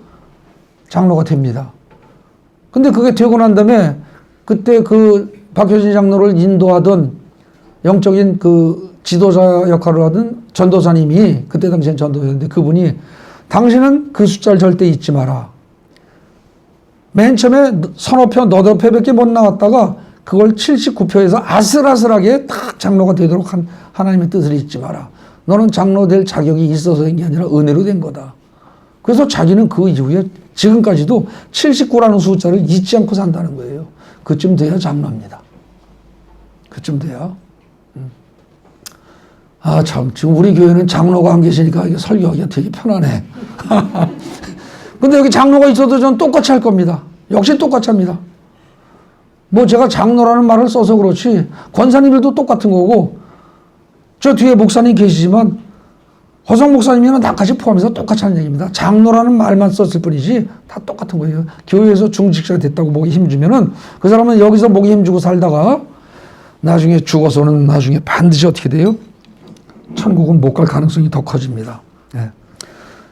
장로가 됩니다. 근데 그게 되고 난 다음에 그때 그 박효진 장로를 인도하던 영적인 그 지도자 역할을 하던 전도사님이 그때 당시엔 전도사였는데 그분이 당신은 그 숫자를 절대 잊지 마라. 맨 처음에 서너 표, 너댓 표밖에 못 나왔다가 그걸 79표에서 아슬아슬하게 딱 장로가 되도록 한 하나님의 뜻을 잊지 마라. 너는 장로 될 자격이 있어서 된 게 아니라 은혜로 된 거다. 그래서 자기는 그 이후에 지금까지도 79라는 숫자를 잊지 않고 산다는 거예요. 그쯤 돼야 장로입니다. 그쯤 돼야. 아, 참. 지금 우리 교회는 장로가 안 계시니까 이게 설교하기가 되게 편하네. 근데 여기 장로가 있어도 전 똑같이 할 겁니다. 역시 똑같이 합니다. 뭐 제가 장로라는 말을 써서 그렇지 권사님들도 똑같은 거고 저 뒤에 목사님 계시지만 허성 목사님이나 나까지 포함해서 똑같이 하는 얘기입니다. 장로라는 말만 썼을 뿐이지 다 똑같은 거예요. 교회에서 중직자가 됐다고 목에 힘주면은 그 사람은 여기서 목에 힘주고 살다가 나중에 죽어서는 나중에 반드시 어떻게 돼요? 천국은 못 갈 가능성이 더 커집니다. 네.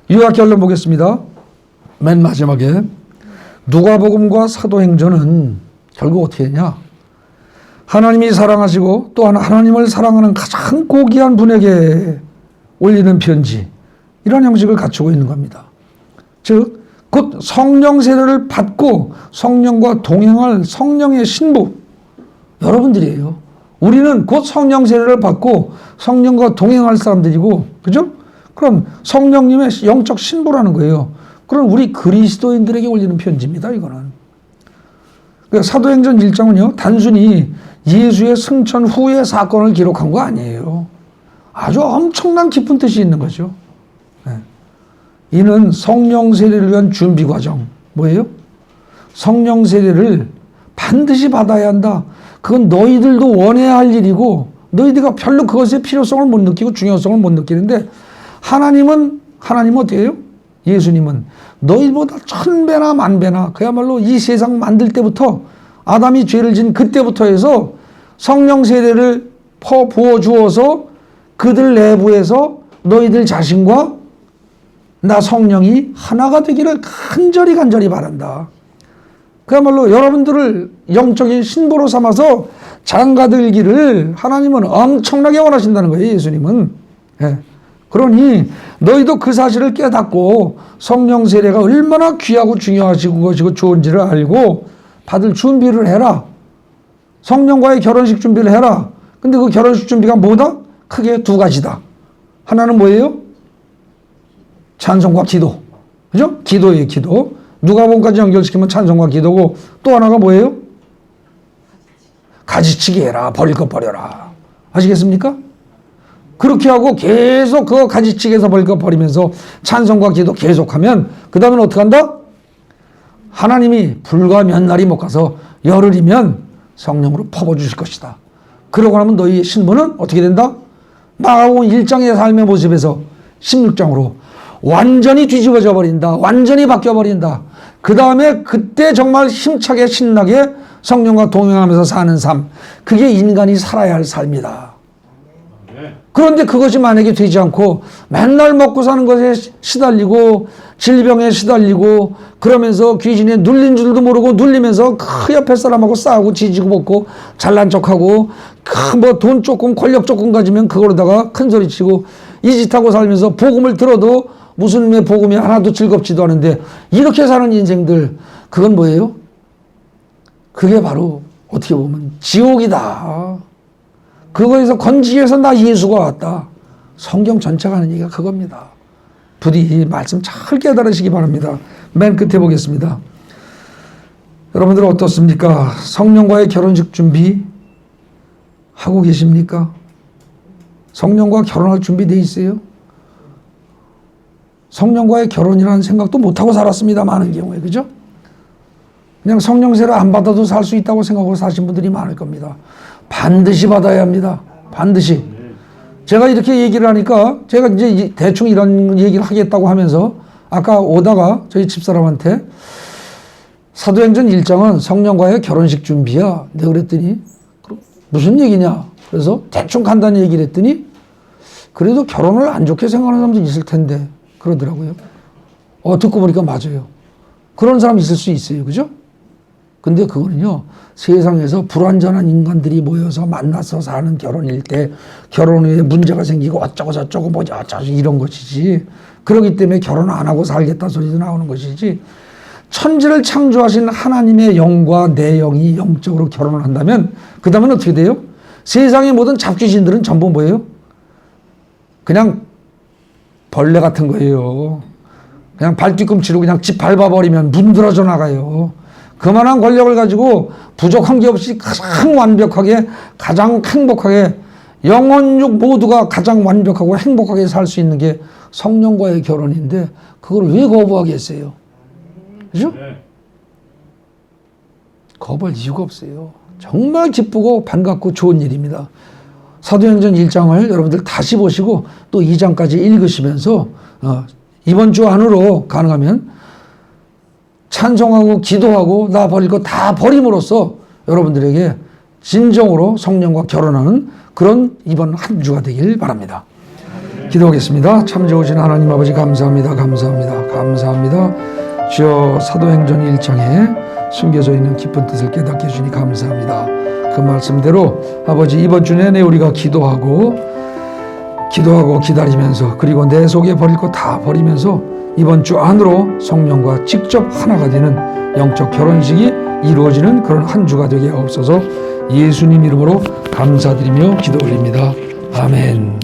유학 결론 보겠습니다. 맨 마지막에 누가복음과 사도행전은 결국 어떻게 했냐? 하나님이 사랑하시고 또한 하나님을 사랑하는 가장 고귀한 분에게 올리는 편지 이런 형식을 갖추고 있는 겁니다. 즉, 곧 성령 세례를 받고 성령과 동행할 성령의 신부 여러분들이에요. 우리는 곧 성령 세례를 받고 성령과 동행할 사람들이고 그죠? 그럼 성령님의 영적 신부라는 거예요. 그럼 우리 그리스도인들에게 올리는 편지입니다. 이거는. 그러니까 사도행전 1장은요. 단순히 예수의 승천 후의 사건을 기록한 거 아니에요. 아주 엄청난 깊은 뜻이 있는 거죠. 네. 이는 성령 세례를 위한 준비 과정. 뭐예요? 성령 세례를 반드시 받아야 한다. 그건 너희들도 원해야 할 일이고 너희들가 별로 그것의 필요성을 못 느끼고 중요성을 못 느끼는데 하나님은 어떻게 해요? 예수님은 너희보다 1000배나 만배나 그야말로 이 세상 만들 때부터 아담이 죄를 진 그때부터 해서 성령 세례를 부어 주어서 그들 내부에서 너희들 자신과 나 성령이 하나가 되기를 간절히 바란다. 그야말로 여러분들을 영적인 신부로 삼아서 장가들기를 하나님은 엄청나게 원하신다는 거예요. 예수님은. 예. 그러니 너희도 그 사실을 깨닫고 성령 세례가 얼마나 귀하고 중요하시고 것이고 좋은지를 알고 받을 준비를 해라. 성령과의 결혼식 준비를 해라. 근데 그 결혼식 준비가 뭐다? 크게 두 가지다. 하나는 뭐예요? 찬송과 기도. 그죠? 기도예요, 기도. 누가복음까지 연결시키면 찬송과 기도고, 또 하나가 뭐예요? 가지치기 해라. 버릴 것 버려라. 아시겠습니까? 그렇게 하고 계속 그거 가지치기해서 버릴 것 버리면서 찬송과 기도 계속하면 그 다음엔 어떻게 한다? 하나님이 불과 몇 날이 못 가서 열흘이면 성령으로 퍼부어주실 것이다. 그러고 나면 너희의 신분은 어떻게 된다? 마가복음 1장의 삶의 모습에서 16장으로 완전히 뒤집어져 버린다. 완전히 바뀌어 버린다. 그 다음에 그때 정말 힘차게 신나게 성령과 동행하면서 사는 삶. 그게 인간이 살아야 할 삶이다. 그런데 그것이 만약에 되지 않고 맨날 먹고 사는 것에 시달리고 질병에 시달리고 그러면서 귀신에 눌린 줄도 모르고 눌리면서 그 옆에 사람하고 싸우고 지지고 먹고 잘난 척하고 뭐 돈 조금 권력 조금 가지면 그거로다가 큰 소리 치고 이 짓하고 살면서 복음을 들어도 무슨 의미의 복음이 하나도 즐겁지도 않은데 이렇게 사는 인생들, 그건 뭐예요? 그게 바로 어떻게 보면 지옥이다. 그거에서 건지기 위해서 나 예수가 왔다. 성경 전체가 하는 얘기가 그겁니다. 부디 이 말씀 잘 깨달으시기 바랍니다. 맨 끝에 보겠습니다. 여러분들 어떻습니까? 성령과의 결혼식 준비 하고 계십니까? 성령과 결혼할 준비돼 있어요? 성령과의 결혼이라는 생각도 못하고 살았습니다. 많은 경우에. 그죠? 그냥 성령 세례 안 받아도 살 수 있다고 생각하고 사신 분들이 많을 겁니다. 반드시 받아야 합니다. 반드시. 제가 이렇게 얘기를 하니까 제가 이제 대충 이런 얘기를 하겠다고 하면서 아까 오다가 저희 집사람한테 사도행전 1장은 성령과의 결혼식 준비야. 내가 그랬더니 무슨 얘기냐. 그래서 대충 간단히 얘기를 했더니 그래도 결혼을 안 좋게 생각하는 사람도 있을 텐데 그러더라고요. 듣고 보니까 맞아요. 그런 사람 있을 수 있어요. 그죠? 근데 그거는요, 세상에서 불완전한 인간들이 모여서 만나서 사는 결혼일 때 결혼 후에 문제가 생기고 어쩌고 저쩌고 뭐지 어쩌고 이런 것이지. 그렇기 때문에 결혼 안 하고 살겠다 소리도 나오는 것이지. 천지를 창조하신 하나님의 영과 내 영이 영적으로 결혼을 한다면 그 다음엔 어떻게 돼요? 세상의 모든 잡귀신들은 전부 뭐예요? 그냥 벌레 같은 거예요. 그냥 발뒤꿈치로 그냥 집 밟아버리면 문드러져 나가요. 그만한 권력을 가지고 부족한 게 없이 가장 완벽하게, 가장 행복하게, 영혼육 모두가 가장 완벽하고 행복하게 살 수 있는 게 성령과의 결혼인데 그걸 왜 거부하겠어요? 그죠? 거부할 이유가 없어요. 정말 기쁘고 반갑고 좋은 일입니다. 사도행전 1장을 여러분들 다시 보시고 또 2장까지 읽으시면서 이번 주 안으로 가능하면 찬송하고 기도하고 나 버릴 거 다 버림으로써 여러분들에게 진정으로 성령과 결혼하는 그런 이번 한 주가 되길 바랍니다. 기도하겠습니다. 참 좋으신 하나님 아버지 감사합니다. 감사합니다. 감사합니다. 주여 사도행전 1장에 숨겨져 있는 깊은 뜻을 깨닫게 해주니 감사합니다. 그 말씀대로 아버지 이번 주 내내 우리가 기도하고 기다리면서 그리고 내 속에 버릴 거 다 버리면서 이번 주 안으로 성령과 직접 하나가 되는 영적 결혼식이 이루어지는 그런 한 주가 되게 하옵소서. 예수님 이름으로 감사드리며 기도 올립니다. 아멘.